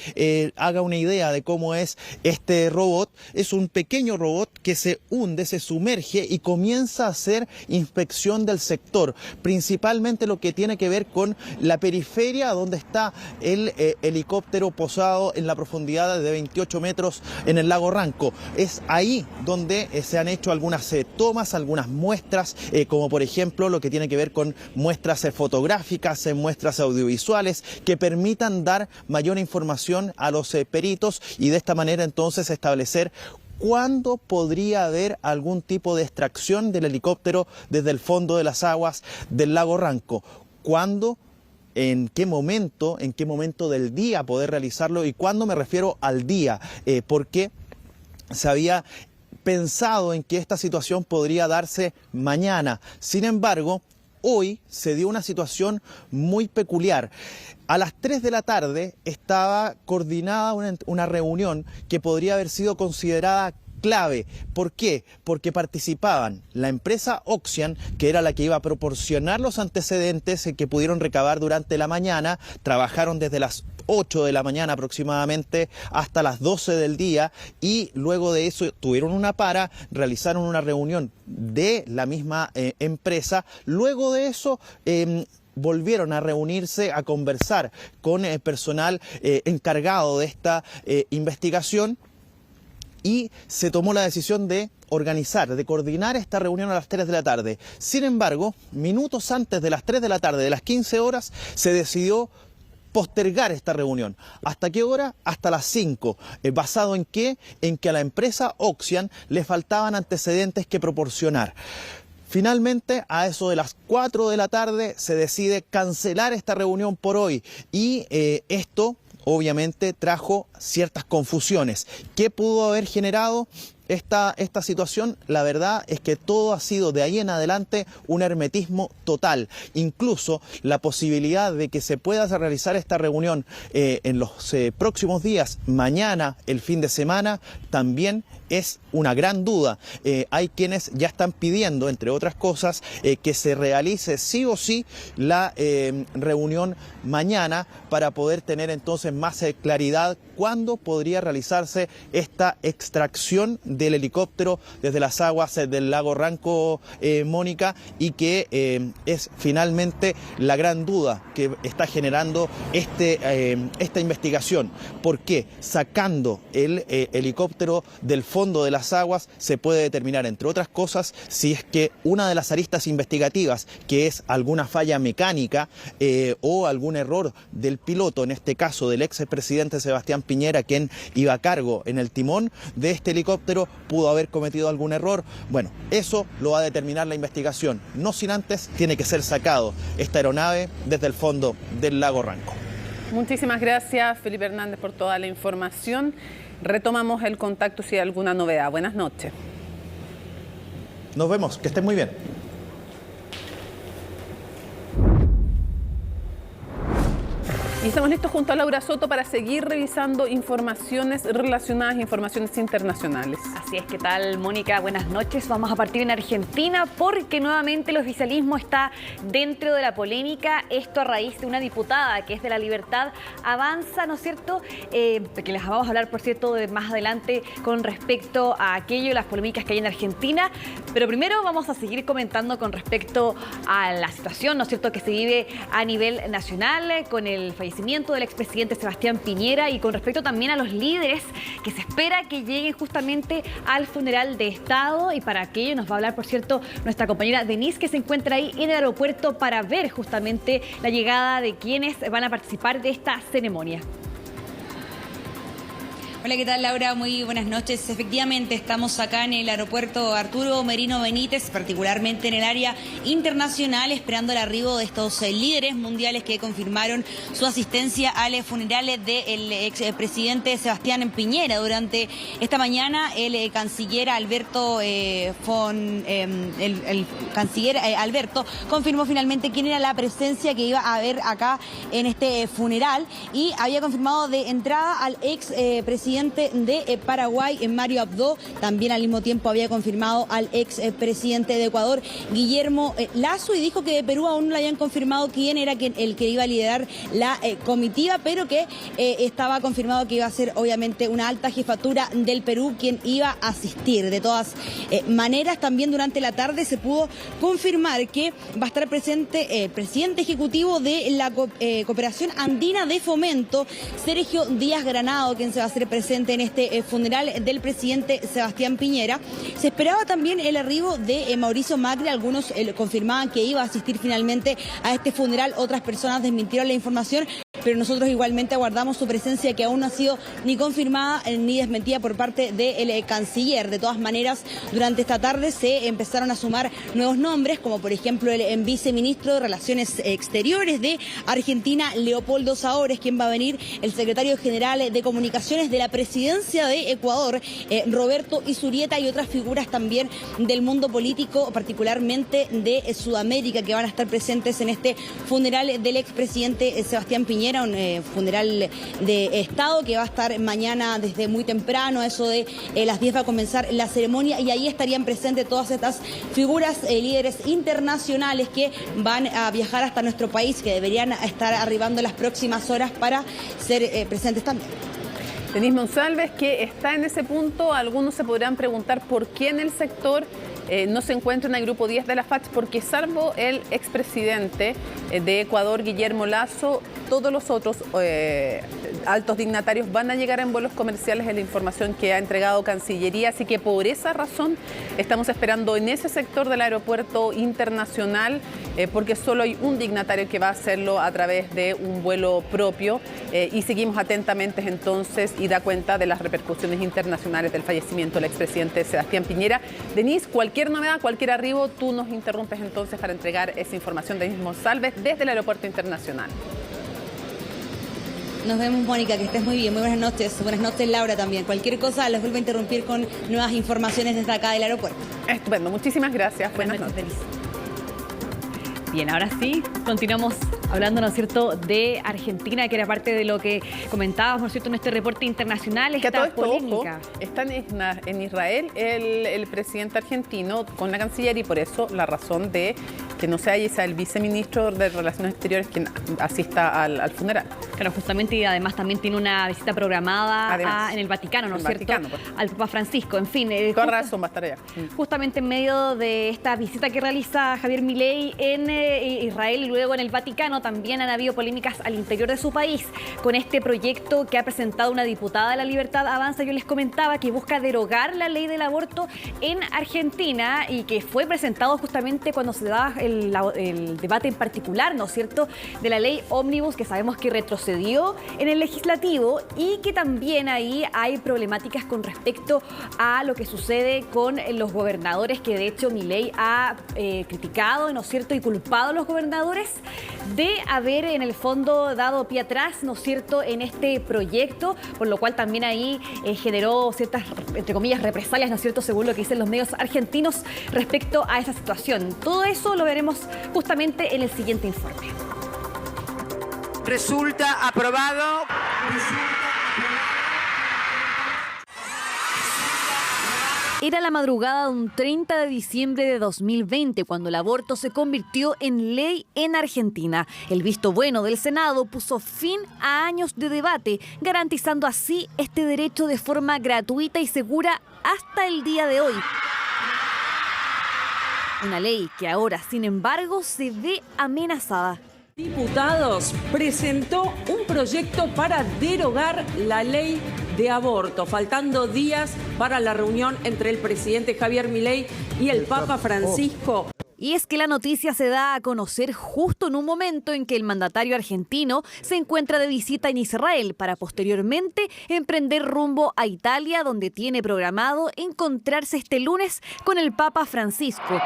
haga una idea de cómo es este robot. Es un pequeño robot que se hunde, se sumerge y comienza a hacer inspección del sector, principalmente lo que tiene que ver con la periferia donde está el helicóptero posado en la profundidad de 28 metros en el lago Ranco. Es ahí donde se han hecho algunas tomas, algunas muestras, como por ejemplo lo que tiene que ver con muestras fotográficas, muestras audiovisuales, que permitan dar mayor información a los peritos y de esta manera entonces establecer cuándo podría haber algún tipo de extracción del helicóptero desde el fondo de las aguas del lago Ranco. ¿Cuándo? ¿En qué momento del día poder realizarlo? Y cuándo me refiero al día, porque se había pensado en que esta situación podría darse mañana. Sin embargo, hoy se dio una situación muy peculiar. A las 3 de la tarde estaba coordinada una reunión que podría haber sido considerada clave. ¿Por qué? Porque participaban la empresa Oxian, que era la que iba a proporcionar los antecedentes que pudieron recabar durante la mañana. Trabajaron desde las 8 de la mañana aproximadamente hasta las 12 del día y luego de eso tuvieron una para, realizaron una reunión de la misma empresa. Luego de eso volvieron a reunirse, a conversar con el personal encargado de esta investigación y se tomó la decisión de organizar, de coordinar esta reunión a las 3 de la tarde. Sin embargo, minutos antes de las 3 de la tarde, de las 15 horas, se decidió postergar esta reunión. ¿Hasta qué hora? Hasta las 5. ¿Basado en qué? En que a la empresa Oxian le faltaban antecedentes que proporcionar. Finalmente, a eso de las 4 de la tarde, se decide cancelar esta reunión por hoy y esto obviamente trajo ciertas confusiones. ¿Qué pudo haber generado esta situación? La verdad es que todo ha sido de ahí en adelante un hermetismo total. Incluso la posibilidad de que se pueda realizar esta reunión en los próximos días, mañana, el fin de semana, también es una gran duda. Hay quienes ya están pidiendo, entre otras cosas, que se realice sí o sí la reunión mañana para poder tener entonces más claridad cuándo podría realizarse esta extracción del helicóptero desde las aguas del lago Ranco, Mónica, y que es finalmente la gran duda que está generando esta investigación. ¿Por qué? Sacando el helicóptero del fondo de las aguas se puede determinar, entre otras cosas, si es que una de las aristas investigativas, que es alguna falla mecánica o algún error del piloto, en este caso del expresidente Sebastián Piñera, quien iba a cargo en el timón de este helicóptero, pudo haber cometido algún error. Bueno, eso lo va a determinar la investigación. No sin antes tiene que ser sacado esta aeronave desde el fondo del lago Ranco. Muchísimas gracias, Felipe Hernández, por toda la información. Retomamos el contacto si hay alguna novedad. Buenas noches. Nos vemos, que estén muy bien. Y estamos listos junto a Laura Soto para seguir revisando informaciones relacionadas, informaciones internacionales. Así es, ¿qué tal, Mónica? Buenas noches. Vamos a partir en Argentina porque nuevamente el oficialismo está dentro de la polémica. Esto a raíz de una diputada que es de La Libertad Avanza, ¿no es cierto? Que les vamos a hablar, por cierto, de más adelante con respecto a aquello, las polémicas que hay en Argentina. Pero primero vamos a seguir comentando con respecto a la situación, ¿no es cierto?, que se vive a nivel nacional con el fallecimiento del expresidente Sebastián Piñera y con respecto también a los líderes que se espera que lleguen justamente al funeral de Estado. Y para aquello nos va a hablar, por cierto, nuestra compañera Denise, que se encuentra ahí en el aeropuerto para ver justamente la llegada de quienes van a participar de esta ceremonia. Hola, ¿qué tal, Laura? Muy buenas noches. Efectivamente, estamos acá en el aeropuerto Arturo Merino Benítez, particularmente en el área internacional, esperando el arribo de estos líderes mundiales que confirmaron su asistencia al funeral del expresidente Sebastián Piñera. Durante esta mañana, el canciller Alberto Alberto confirmó finalmente quién era la presencia que iba a haber acá en este funeral y había confirmado de entrada al expresidente de Paraguay, Mario Abdo. También al mismo tiempo había confirmado al expresidente de Ecuador, Guillermo Lasso, y dijo que de Perú aún no le habían confirmado quién era el que iba a liderar la comitiva, pero que estaba confirmado que iba a ser obviamente una alta jefatura del Perú quien iba a asistir. De todas maneras, también durante la tarde se pudo confirmar que va a estar presente el presidente ejecutivo de la Cooperación Andina de Fomento, Sergio Díaz Granado, quien se va a hacer presente presente en este funeral del presidente Sebastián Piñera. Se esperaba también el arribo de Mauricio Macri. Algunos confirmaban que iba a asistir finalmente a este funeral. Otras personas desmintieron la información, pero nosotros igualmente aguardamos su presencia, que aún no ha sido ni confirmada ni desmentida por parte del canciller. De todas maneras, durante esta tarde se empezaron a sumar nuevos nombres, como por ejemplo el viceministro de Relaciones Exteriores de Argentina, Leopoldo Saores, quien va a venir, el secretario general de Comunicaciones de la Presidencia de Ecuador, Roberto Izurieta, y otras figuras también del mundo político, particularmente de Sudamérica, que van a estar presentes en este funeral del expresidente Sebastián Piñera, un funeral de Estado que va a estar mañana desde muy temprano, a eso de las 10 va a comenzar la ceremonia, y ahí estarían presentes todas estas figuras, líderes internacionales que van a viajar hasta nuestro país, que deberían estar arribando en las próximas horas para ser presentes también. Denise Monsalves, que está en ese punto. Algunos se podrán preguntar por qué en el sector no se encuentra en el grupo 10 de la FACH, porque salvo el expresidente de Ecuador, Guillermo Lasso, todos los otros altos dignatarios van a llegar en vuelos comerciales, en la información que ha entregado Cancillería, así que por esa razón estamos esperando en ese sector del aeropuerto internacional, porque solo hay un dignatario que va a hacerlo a través de un vuelo propio, y seguimos atentamente entonces y da cuenta de las repercusiones internacionales del fallecimiento del expresidente Sebastián Piñera. Denise, cualquier novedad, cualquier arribo, tú nos interrumpes entonces para entregar esa información de Denise Monsalves desde el aeropuerto internacional. Nos vemos, Mónica, que estés muy bien. Muy buenas noches. Buenas noches, Laura, también. Cualquier cosa, los vuelvo a interrumpir con nuevas informaciones desde acá del aeropuerto. Estupendo. Muchísimas gracias. Buenas noches. Bien, ahora sí, continuamos hablando, ¿no es cierto?, de Argentina, que era parte de lo que comentábamos, ¿no es cierto?, en este reporte internacional, esta polémica. Ojo, está en Israel el presidente argentino con la canciller, y por eso la razón de que no sea el viceministro de Relaciones Exteriores quien asista al funeral. Claro, justamente, y además también tiene una visita programada en el Vaticano, ¿no es cierto?, al Papa Francisco. En fin, con razón va a estar allá. Justamente en medio de esta visita que realiza Javier Milei en Israel y luego en el Vaticano, también han habido polémicas al interior de su país con este proyecto que ha presentado una diputada de La Libertad Avanza. Yo les comentaba que busca derogar la ley del aborto en Argentina, y que fue presentado justamente cuando se daba el debate en particular, ¿no es cierto?, de la ley ómnibus, que sabemos que retrocedió en el legislativo, y que también ahí hay problemáticas con respecto a lo que sucede con los gobernadores, que de hecho Milei ha criticado, ¿no es cierto?, y culpado a los gobernadores de haber en el fondo dado pie atrás, ¿no es cierto?, en este proyecto, por lo cual también ahí generó ciertas, entre comillas, represalias, ¿no es cierto?, según lo que dicen los medios argentinos respecto a esa situación. Todo eso lo veremos justamente en el siguiente informe. Resulta aprobado. Era la madrugada de un 30 de diciembre de 2020 cuando el aborto se convirtió en ley en Argentina. El visto bueno del Senado puso fin a años de debate, garantizando así este derecho de forma gratuita y segura hasta el día de hoy. Una ley que ahora, sin embargo, se ve amenazada. Diputados presentó un proyecto para derogar la ley de aborto, faltando días para la reunión entre el presidente Javier Milei y el Papa Francisco. Y es que la noticia se da a conocer justo en un momento en que el mandatario argentino se encuentra de visita en Israel para posteriormente emprender rumbo a Italia, donde tiene programado encontrarse este lunes con el Papa Francisco.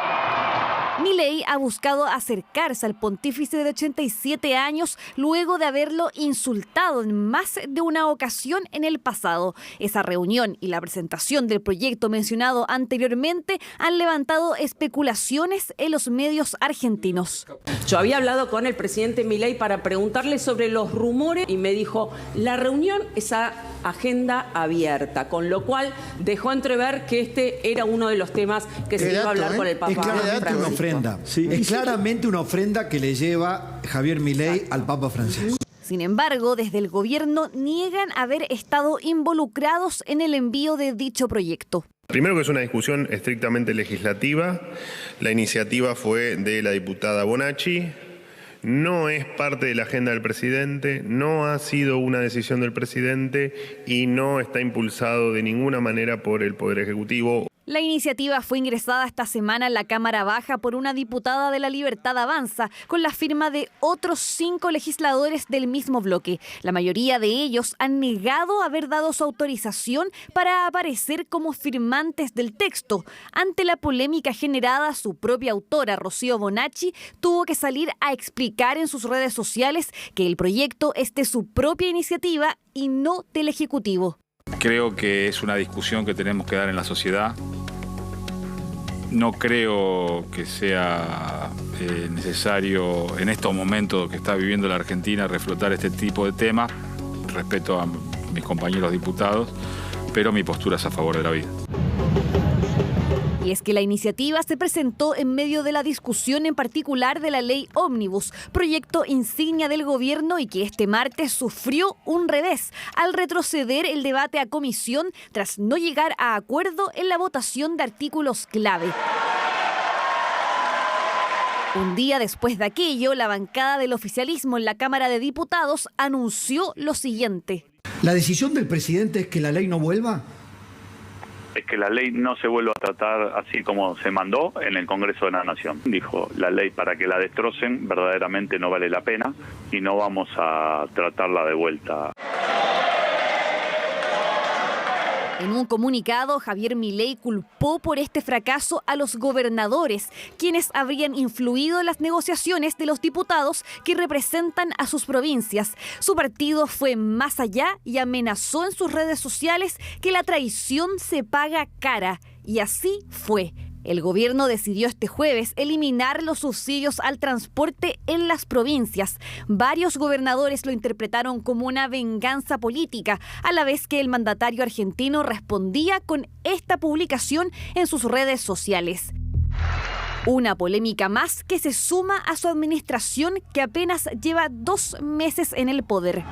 Milei ha buscado acercarse al pontífice de 87 años luego de haberlo insultado en más de una ocasión en el pasado. Esa reunión y la presentación del proyecto mencionado anteriormente han levantado especulaciones en los medios argentinos. Yo había hablado con el presidente Milei para preguntarle sobre los rumores y me dijo, la reunión es a agenda abierta, con lo cual dejó entrever que este era uno de los temas que se iba a hablar con el Papa Francisco. Sí. Es claramente una ofrenda que le lleva Javier Milei al Papa Francisco. Sin embargo, desde el gobierno niegan haber estado involucrados en el envío de dicho proyecto. Primero, que es una discusión estrictamente legislativa. La iniciativa fue de la diputada Bonacci. no es parte de la agenda del presidente, no ha sido una decisión del presidente y no está impulsado de ninguna manera por el Poder Ejecutivo. La iniciativa fue ingresada esta semana en la Cámara Baja por una diputada de La Libertad Avanza, con la firma de otros 5 legisladores del mismo bloque. La mayoría de ellos han negado haber dado su autorización para aparecer como firmantes del texto. Ante la polémica generada, su propia autora, Rocío Bonacci, tuvo que salir a explicar en sus redes sociales que el proyecto es de su propia iniciativa y no del Ejecutivo. Creo que es una discusión que tenemos que dar en la sociedad. No creo que sea necesario en estos momentos que está viviendo la Argentina reflotar este tipo de temas. Respeto a mis compañeros diputados, pero mi postura es a favor de la vida. Y es que la iniciativa se presentó en medio de la discusión en particular de la ley Ómnibus, proyecto insignia del gobierno y que este martes sufrió un revés al retroceder el debate a comisión tras no llegar a acuerdo en la votación de artículos clave. Un día después de aquello, la bancada del oficialismo en la Cámara de Diputados anunció lo siguiente. ¿La decisión del presidente es que la ley no vuelva? Es que la ley no se vuelva a tratar así como se mandó en el Congreso de la Nación. Dijo, la ley para que la destrocen verdaderamente no vale la pena y no vamos a tratarla de vuelta. En un comunicado, Javier Milei culpó por este fracaso a los gobernadores, quienes habrían influido en las negociaciones de los diputados que representan a sus provincias. Su partido fue más allá y amenazó en sus redes sociales que la traición se paga cara. Y así fue. El gobierno decidió este jueves eliminar los subsidios al transporte en las provincias. Varios gobernadores lo interpretaron como una venganza política, a la vez que el mandatario argentino respondía con esta publicación en sus redes sociales. Una polémica más que se suma a su administración, que apenas lleva 2 meses en el poder.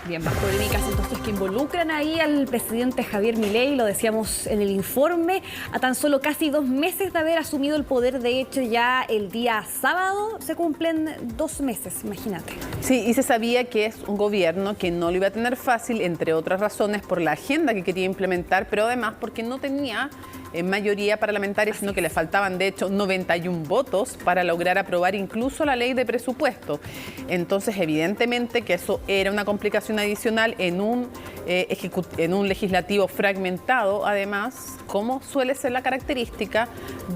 Bien, más polémicas entonces que involucran ahí al presidente Javier Milei, lo decíamos en el informe, a tan solo casi 2 meses de haber asumido el poder. De hecho, ya el día sábado se cumplen 2 meses, imagínate. Sí, y se sabía que es un gobierno que no lo iba a tener fácil, entre otras razones por la agenda que quería implementar, pero además porque no tenía mayoría parlamentaria, sino que le faltaban de hecho 91 votos para lograr aprobar incluso la ley de presupuesto. Entonces, evidentemente que eso era una complicación adicional en un legislativo fragmentado, además, como suele ser la característica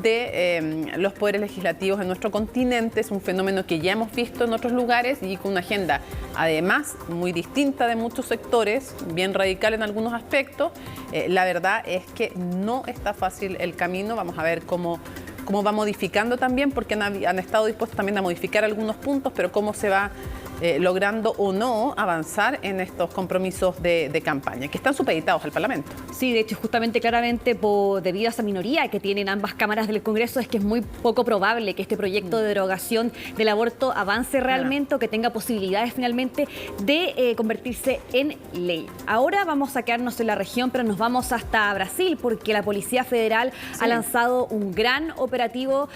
de los poderes legislativos en nuestro continente. Es un fenómeno que ya hemos visto en otros lugares y con una agenda, además, muy distinta de muchos sectores, bien radical en algunos aspectos. La verdad es que no está fácil el camino. Vamos a ver cómo va modificando también, porque han estado dispuestos también a modificar algunos puntos, pero cómo se va logrando o no avanzar en estos compromisos de campaña, que están supeditados al Parlamento. Sí, de hecho, justamente, claramente, debido a esa minoría que tienen ambas cámaras del Congreso, es que es muy poco probable que este proyecto de derogación del aborto avance realmente o que tenga posibilidades finalmente de convertirse en ley. Ahora vamos a quedarnos en la región, pero nos vamos hasta Brasil, porque la Policía Federal ha lanzado un gran operativo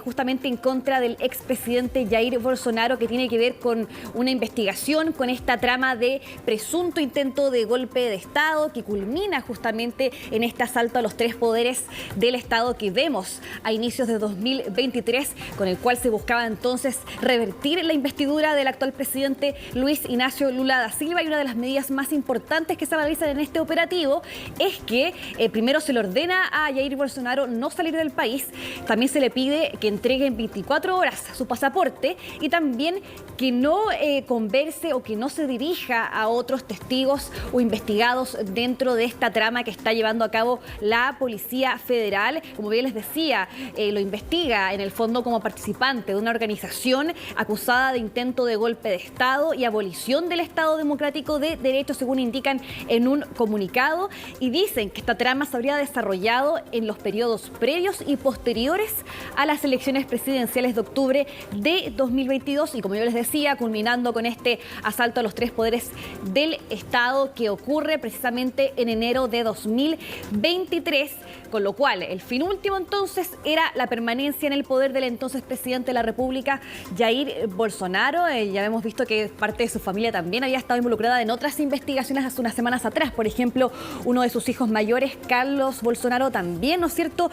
justamente en contra del expresidente Jair Bolsonaro, que tiene que ver con una investigación con esta trama de presunto intento de golpe de Estado que culmina justamente en este asalto a los 3 poderes del Estado que vemos a inicios de 2023, con el cual se buscaba entonces revertir la investidura del actual presidente Luis Ignacio Lula da Silva. Y una de las medidas más importantes que se realizan en este operativo es que primero se le ordena a Jair Bolsonaro no salir del país, también se le pide que entregue en 24 horas su pasaporte y también que no converse o que no se dirija a otros testigos o investigados dentro de esta trama que está llevando a cabo la Policía Federal. Como bien les decía, lo investiga en el fondo como participante de una organización acusada de intento de golpe de Estado y abolición del Estado Democrático de Derecho, según indican en un comunicado, y dicen que esta trama se habría desarrollado en los periodos previos y posteriores a las elecciones presidenciales de octubre de 2022 y, como yo les decía, culminó culminando con este asalto a los 3 poderes del Estado que ocurre precisamente en enero de 2023, con lo cual el fin último entonces era la permanencia en el poder del entonces presidente de la República, Jair Bolsonaro. Ya hemos visto que parte de su familia también había estado involucrada en otras investigaciones hace unas semanas atrás. Por ejemplo, uno de sus hijos mayores, Carlos Bolsonaro, también, ¿no es cierto?,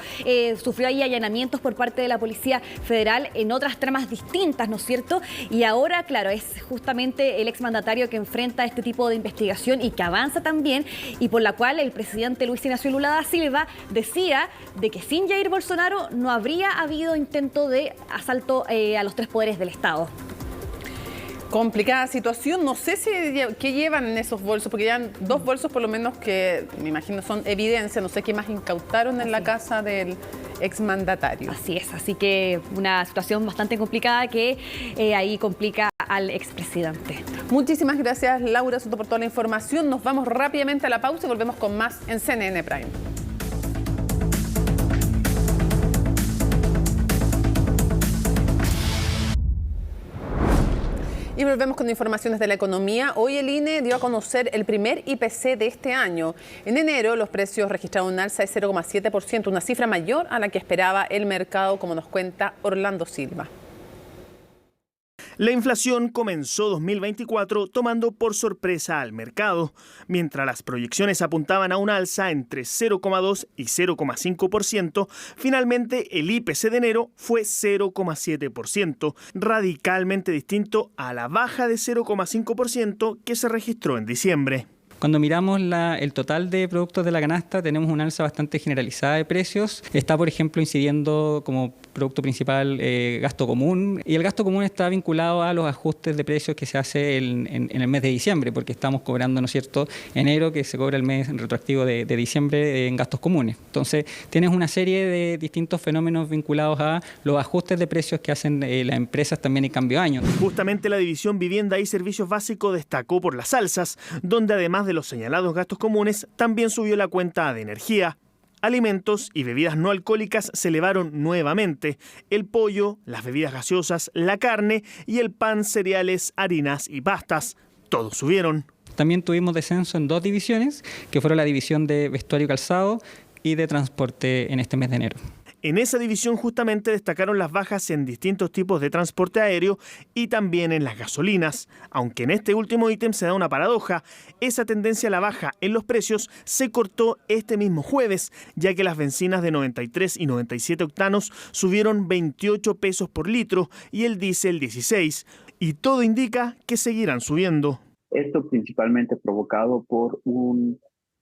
sufrió ahí allanamientos por parte de la Policía Federal en otras tramas distintas, ¿no es cierto? Y ahora, claro, es justamente el exmandatario que enfrenta este tipo de investigación y que avanza también, y por la cual el presidente Luis Ignacio Lula da Silva decía de que sin Jair Bolsonaro no habría habido intento de asalto a los 3 poderes del Estado. Complicada situación, no sé qué llevan en esos bolsos, porque llevan 2 bolsos por lo menos que me imagino son evidencia, no sé qué más incautaron en la casa del exmandatario. Así es, así que una situación bastante complicada que ahí complica al expresidente. Muchísimas gracias, Laura Soto, por toda la información. Nos vamos rápidamente a la pausa y volvemos con más en CNN Prime. Y volvemos con informaciones de la economía. Hoy el INE dio a conocer el primer IPC de este año. En enero los precios registraron un alza de 0,7%, una cifra mayor a la que esperaba el mercado, como nos cuenta Orlando Silva. La inflación comenzó 2024 tomando por sorpresa al mercado. Mientras las proyecciones apuntaban a un alza entre 0,2 y 0,5%, finalmente el IPC de enero fue 0,7%, radicalmente distinto a la baja de 0,5% que se registró en diciembre. Cuando miramos el total de productos de la canasta, tenemos una alza bastante generalizada de precios. Está, por ejemplo, incidiendo como producto principal gasto común. Y el gasto común está vinculado a los ajustes de precios que se hace en el mes de diciembre, porque estamos cobrando, ¿no es cierto?, enero, que se cobra el mes retroactivo de diciembre en gastos comunes. Entonces, tienes una serie de distintos fenómenos vinculados a los ajustes de precios que hacen las empresas también en cambio de año. Justamente la división Vivienda y Servicios Básicos destacó por las alzas, donde además de los señalados gastos comunes, también subió la cuenta de energía. Alimentos y bebidas no alcohólicas se elevaron nuevamente. El pollo, las bebidas gaseosas, la carne y el pan, cereales, harinas y pastas. Todos subieron. También tuvimos descenso en 2 divisiones, que fueron la división de vestuario y calzado y de transporte en este mes de enero. En esa división justamente destacaron las bajas en distintos tipos de transporte aéreo y también en las gasolinas. Aunque en este último ítem se da una paradoja, esa tendencia a la baja en los precios se cortó este mismo jueves, ya que las bencinas de 93 y 97 octanos subieron 28 pesos por litro y el diésel 16. Y todo indica que seguirán subiendo. Esto principalmente provocado por un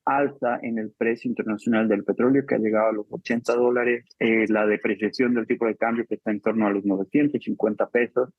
alza en el precio internacional del petróleo que ha llegado a los $80, la depreciación del tipo de cambio que está en torno a los 950 pesos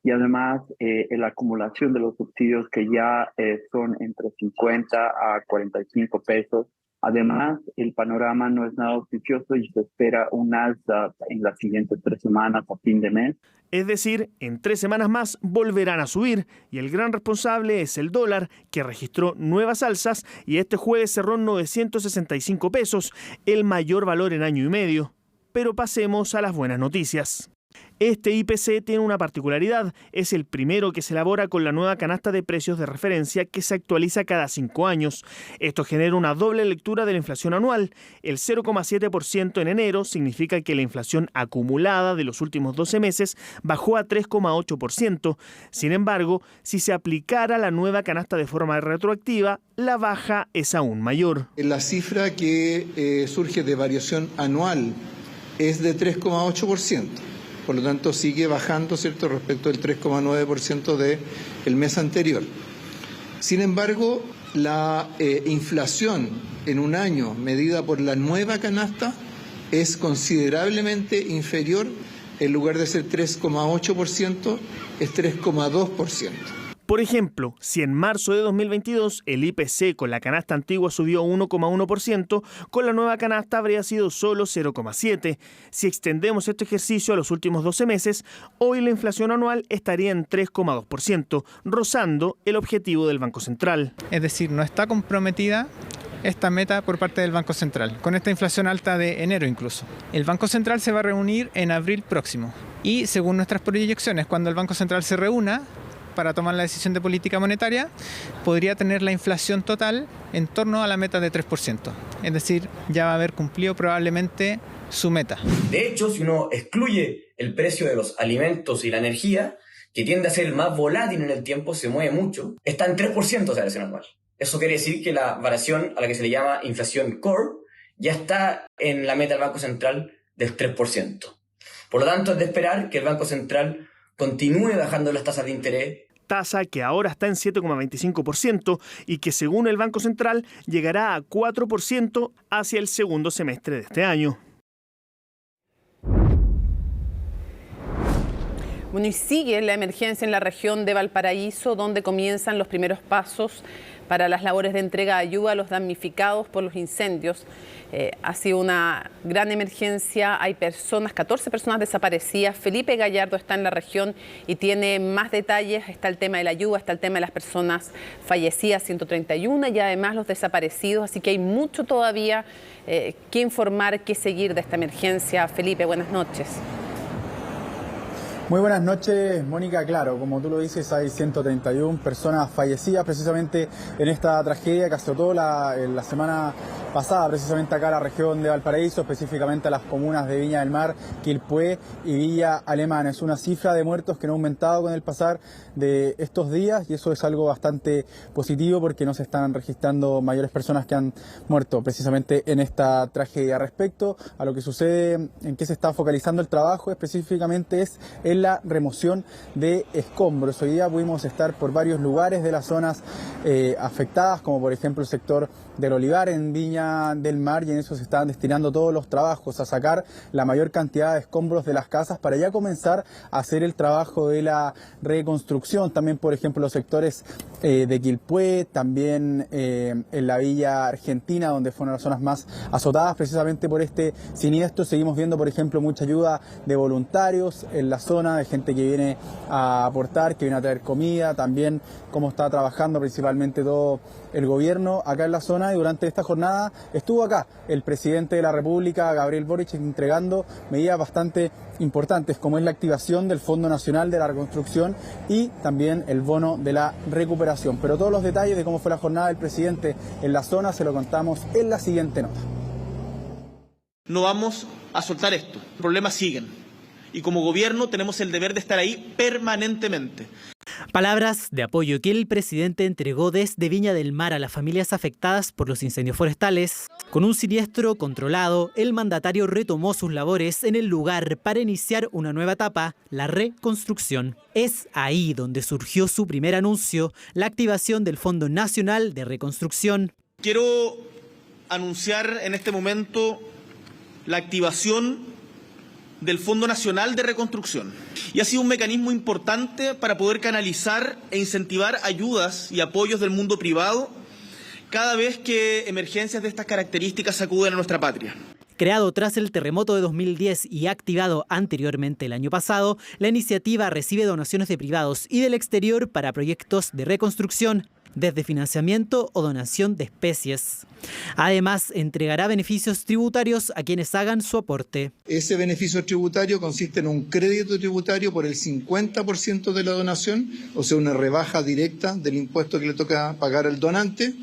y además la acumulación de los subsidios que ya son entre 50 a 45 pesos. Además, el panorama no es nada auspicioso y se espera un alza en las siguientes 3 semanas a fin de mes. Es decir, en 3 semanas más volverán a subir y el gran responsable es el dólar, que registró nuevas alzas y este jueves cerró en 965 pesos, el mayor valor en año y medio. Pero pasemos a las buenas noticias. Este IPC tiene una particularidad, es el primero que se elabora con la nueva canasta de precios de referencia que se actualiza cada 5 años. Esto genera una doble lectura de la inflación anual. El 0,7% en enero significa que la inflación acumulada de los últimos 12 meses bajó a 3,8%. Sin embargo, si se aplicara la nueva canasta de forma retroactiva, la baja es aún mayor. La cifra que surge de variación anual es de 3,8%. Por lo tanto, sigue bajando, ¿cierto?, respecto del 3,9% del mes anterior. Sin embargo, la inflación en un año medida por la nueva canasta es considerablemente inferior. En lugar de ser 3,8%, es 3,2%. Por ejemplo, si en marzo de 2022 el IPC con la canasta antigua subió 1,1%, con la nueva canasta habría sido solo 0,7%. Si extendemos este ejercicio a los últimos 12 meses, hoy la inflación anual estaría en 3,2%, rozando el objetivo del Banco Central. Es decir, no está comprometida esta meta por parte del Banco Central, con esta inflación alta de enero incluso. El Banco Central se va a reunir en abril próximo y según nuestras proyecciones, cuando el Banco Central se reúna, para tomar la decisión de política monetaria, podría tener la inflación total en torno a la meta de 3%. Es decir, ya va a haber cumplido probablemente su meta. De hecho, si uno excluye el precio de los alimentos y la energía, que tiende a ser el más volátil en el tiempo, se mueve mucho, está en 3% de variación anual. Eso quiere decir que la variación a la que se le llama inflación core ya está en la meta del Banco Central del 3%. Por lo tanto, es de esperar que el Banco Central continúe bajando las tasas de interés. Tasa que ahora está en 7,25% y que según el Banco Central llegará a 4% hacia el segundo semestre de este año. Bueno, y sigue la emergencia en la región de Valparaíso, donde comienzan los primeros pasos para las labores de entrega de ayuda a los damnificados por los incendios. Ha sido una gran emergencia, hay 14 personas desaparecidas. Felipe Gallardo está en la región y tiene más detalles. Está el tema de la ayuda, está el tema de las personas fallecidas, 131, y además los desaparecidos. Así que hay mucho todavía que informar, que seguir de esta emergencia. Felipe, buenas noches. Muy buenas noches, Mónica. Claro, como tú lo dices, hay 131 personas fallecidas precisamente en esta tragedia que azotó la semana pasada, precisamente acá a la región de Valparaíso, específicamente a las comunas de Viña del Mar, Quilpué y Villa Alemana. Es una cifra de muertos que no ha aumentado con el pasar de estos días y eso es algo bastante positivo porque no se están registrando mayores personas que han muerto precisamente en esta tragedia. Respecto a lo que sucede, en qué se está focalizando el trabajo específicamente es en la remoción de escombros. Hoy día pudimos estar por varios lugares de las zonas afectadas, como por ejemplo el sector del Olivar en Viña del Mar, y en eso se están destinando todos los trabajos a sacar la mayor cantidad de escombros de las casas para ya comenzar a hacer el trabajo de la reconstrucción. También por ejemplo los sectores de Quilpué, también en la Villa Argentina, donde fueron las zonas más azotadas precisamente por este siniestro. Seguimos viendo por ejemplo mucha ayuda de voluntarios en la zona, de gente que viene a aportar, que viene a traer comida, también cómo está trabajando principalmente todo el gobierno acá en la zona. Y durante esta jornada estuvo acá el presidente de la República, Gabriel Boric, entregando medidas bastante importantes como es la activación del Fondo Nacional de la Reconstrucción y también el bono de la recuperación. Pero todos los detalles de cómo fue la jornada del presidente en la zona se lo contamos en la siguiente nota. No vamos a soltar esto, los problemas siguen. Y como gobierno tenemos el deber de estar ahí permanentemente. Palabras de apoyo que el presidente entregó desde Viña del Mar a las familias afectadas por los incendios forestales. Con un siniestro controlado, el mandatario retomó sus labores en el lugar para iniciar una nueva etapa, la reconstrucción. Es ahí donde surgió su primer anuncio, la activación del Fondo Nacional de Reconstrucción. Quiero anunciar en este momento la activación del Fondo Nacional de Reconstrucción. Y ha sido un mecanismo importante para poder canalizar e incentivar ayudas y apoyos del mundo privado cada vez que emergencias de estas características sacuden a nuestra patria. Creado tras el terremoto de 2010 y activado anteriormente el año pasado, la iniciativa recibe donaciones de privados y del exterior para proyectos de reconstrucción, desde financiamiento o donación de especies. Además, entregará beneficios tributarios a quienes hagan su aporte. Ese beneficio tributario consiste en un crédito tributario por el 50% de la donación, o sea, una rebaja directa del impuesto que le toca pagar al donante,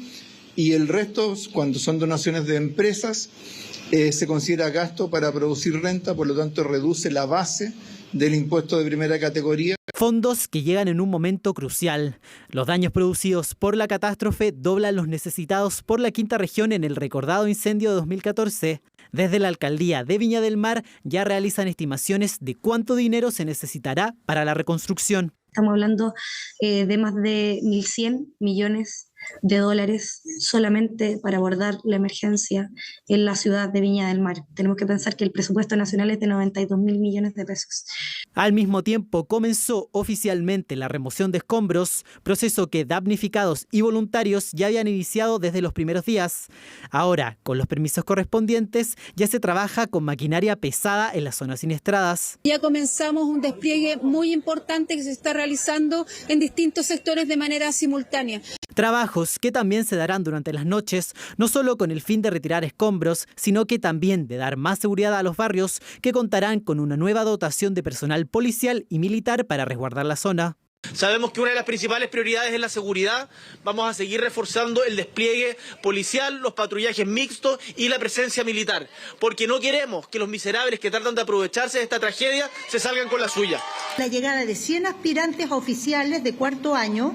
y el resto, cuando son donaciones de empresas, se considera gasto para producir renta, por lo tanto reduce la base del impuesto de primera categoría. Fondos que llegan en un momento crucial. Los daños producidos por la catástrofe doblan los necesitados por la quinta región en el recordado incendio de 2014. Desde la alcaldía de Viña del Mar ya realizan estimaciones de cuánto dinero se necesitará para la reconstrucción. Estamos hablando de más de 1.100 millones de dólares solamente para abordar la emergencia en la ciudad de Viña del Mar. Tenemos que pensar que el presupuesto nacional es de 92.000 millones de pesos. Al mismo tiempo comenzó oficialmente la remoción de escombros, proceso que damnificados y voluntarios ya habían iniciado desde los primeros días. Ahora, con los permisos correspondientes, ya se trabaja con maquinaria pesada en las zonas siniestradas. Ya comenzamos un despliegue muy importante que se está realizando en distintos sectores de manera simultánea. Trabajos que también se darán durante las noches, no solo con el fin de retirar escombros, sino que también de dar más seguridad a los barrios que contarán con una nueva dotación de personal policial y militar para resguardar la zona. Sabemos que una de las principales prioridades es la seguridad. Vamos a seguir reforzando el despliegue policial, los patrullajes mixtos y la presencia militar, porque no queremos que los miserables que tratan de aprovecharse de esta tragedia se salgan con la suya. La llegada de 100 aspirantes a oficiales de cuarto año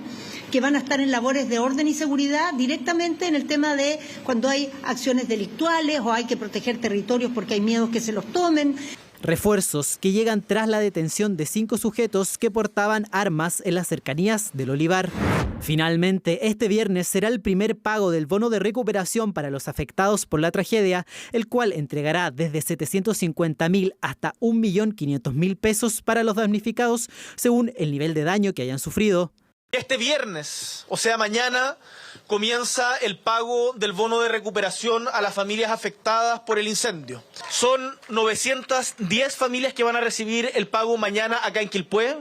que van a estar en labores de orden y seguridad directamente en el tema de cuando hay acciones delictuales o hay que proteger territorios porque hay miedo que se los tomen. Refuerzos que llegan tras la detención de 5 sujetos que portaban armas en las cercanías del Olivar. Finalmente, este viernes será el primer pago del bono de recuperación para los afectados por la tragedia, el cual entregará desde 750.000 hasta 1.500.000 pesos para los damnificados, según el nivel de daño que hayan sufrido. Este viernes, o sea mañana, comienza el pago del bono de recuperación a las familias afectadas por el incendio. Son 910 familias que van a recibir el pago mañana acá en Quilpué,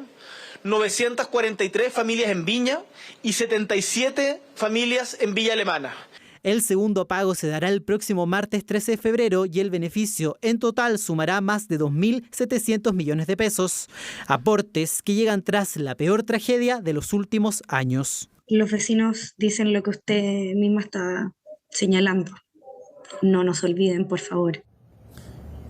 943 familias en Viña y 77 familias en Villa Alemana. El segundo pago se dará el próximo martes 13 de febrero y el beneficio en total sumará más de 2.700 millones de pesos. Aportes que llegan tras la peor tragedia de los últimos años. Los vecinos dicen lo que usted misma está señalando. No nos olviden, por favor.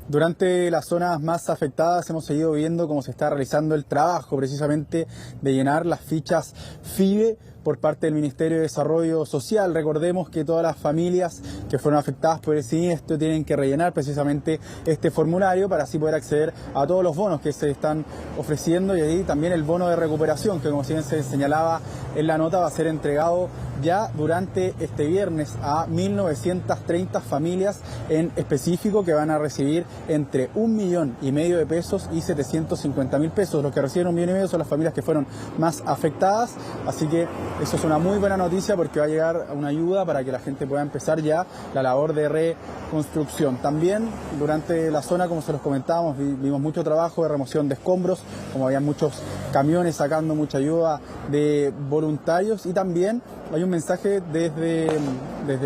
Durante las zonas más afectadas hemos seguido viendo cómo se está realizando el trabajo precisamente de llenar las fichas FIBE por parte del Ministerio de Desarrollo Social. Recordemos que todas las familias que fueron afectadas por el siniestro tienen que rellenar precisamente este formulario para así poder acceder a todos los bonos que se están ofreciendo, y ahí también el bono de recuperación que, como bien se señalaba en la nota, va a ser entregado ya durante este viernes a 1.930 familias en específico, que van a recibir entre 1,5 millones de pesos y 750.000 pesos. Los que reciben 1,5 millones son las familias que fueron más afectadas, así que eso es una muy buena noticia porque va a llegar una ayuda para que la gente pueda empezar ya la labor de reconstrucción. También durante la zona, como se los comentábamos, vimos mucho trabajo de remoción de escombros, como había muchos camiones sacando mucha ayuda de voluntarios, y también hay un mensaje desde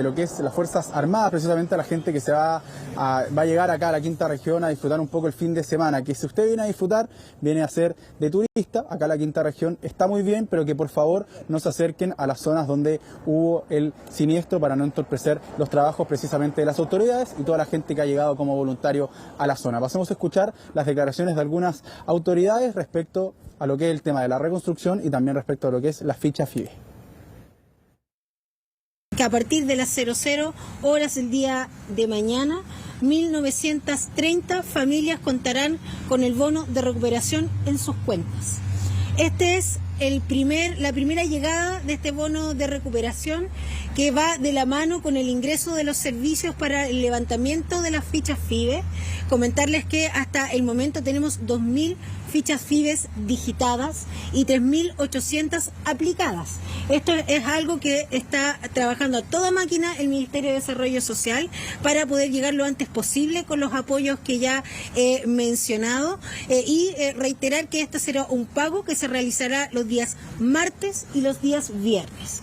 lo que es las Fuerzas Armadas, precisamente a la gente que va a llegar acá a la Quinta Región a disfrutar un poco el fin de semana, que si usted viene a disfrutar, viene a ser de turista, acá la Quinta Región está muy bien, pero que por favor no se acerquen a las zonas donde hubo el siniestro para no entorpecer los trabajos precisamente de las autoridades y toda la gente que ha llegado como voluntario a la zona. Pasemos a escuchar las declaraciones de algunas autoridades respecto a lo que es el tema de la reconstrucción y también respecto a lo que es la ficha FIBE. Que a partir de las 00 horas el día de mañana, 1.930 familias contarán con el bono de recuperación en sus cuentas. Este es la primera llegada de este bono de recuperación, que va de la mano con el ingreso de los servicios para el levantamiento de las fichas FIBE. Comentarles que hasta el momento tenemos 2.000 fichas FIBE digitadas y 3.800 aplicadas. Esto es algo que está trabajando a toda máquina el Ministerio de Desarrollo Social para poder llegar lo antes posible con los apoyos que ya he mencionado, y reiterar que este será un pago que se realizará los días martes y los días viernes.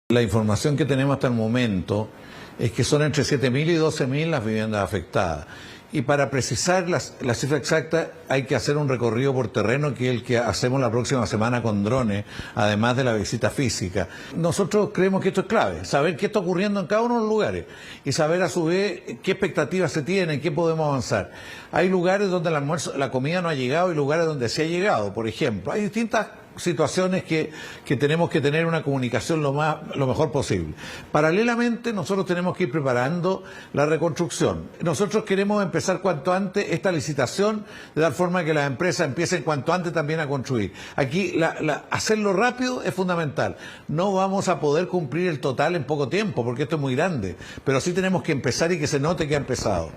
La información que tenemos hasta el momento es que son entre 7.000 y 12.000 las viviendas afectadas. Y para precisar la cifra exacta hay que hacer un recorrido por terreno, que es el que hacemos la próxima semana con drones, además de la visita física. Nosotros creemos que esto es clave, saber qué está ocurriendo en cada uno de los lugares y saber a su vez qué expectativas se tienen, qué podemos avanzar. Hay lugares donde la comida no ha llegado y lugares donde sí ha llegado, por ejemplo. Hay distintas situaciones que tenemos que tener una comunicación lo mejor posible. Paralelamente, nosotros tenemos que ir preparando la reconstrucción. Nosotros queremos empezar cuanto antes esta licitación, de tal forma que las empresas empiecen cuanto antes también a construir. Aquí hacerlo rápido es fundamental. No vamos a poder cumplir el total en poco tiempo, porque esto es muy grande, pero sí tenemos que empezar y que se note que ha empezado.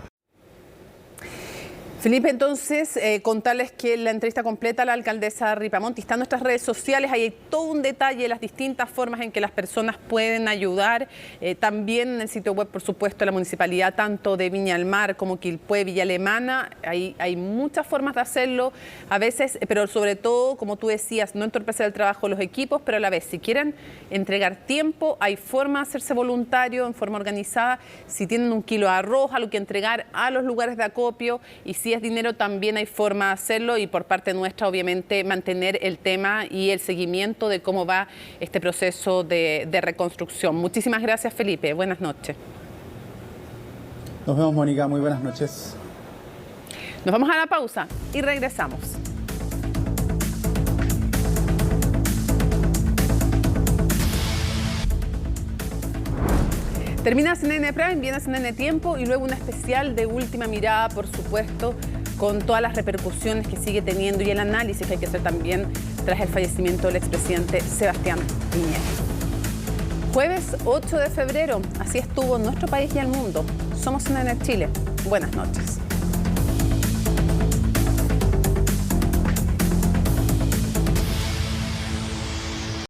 Felipe, entonces, contarles que la entrevista completa a la alcaldesa Ripamonti está en nuestras redes sociales. Ahí hay todo un detalle de las distintas formas en que las personas pueden ayudar. También en el sitio web, por supuesto, de la municipalidad, tanto de Viña del Mar como Quilpué, Villa Alemana. Hay muchas formas de hacerlo, a veces, pero sobre todo, como tú decías, no entorpecer el trabajo de los equipos, pero a la vez, si quieren entregar tiempo, hay forma de hacerse voluntario en forma organizada. Si tienen 1 kilo de arroz, algo que entregar a los lugares de acopio, y si es dinero también hay forma de hacerlo, y por parte nuestra obviamente mantener el tema y el seguimiento de cómo va este proceso de reconstrucción. Muchísimas gracias, Felipe. Buenas noches. Nos vemos, Mónica. Muy buenas noches. Nos vamos a la pausa y regresamos. Termina CNN Prime, viene CNN Tiempo y luego un especial de Última Mirada, por supuesto, con todas las repercusiones que sigue teniendo y el análisis que hay que hacer también tras el fallecimiento del expresidente Sebastián Piñera. Jueves 8 de febrero, así estuvo nuestro país y el mundo. Somos CNN Chile. Buenas noches.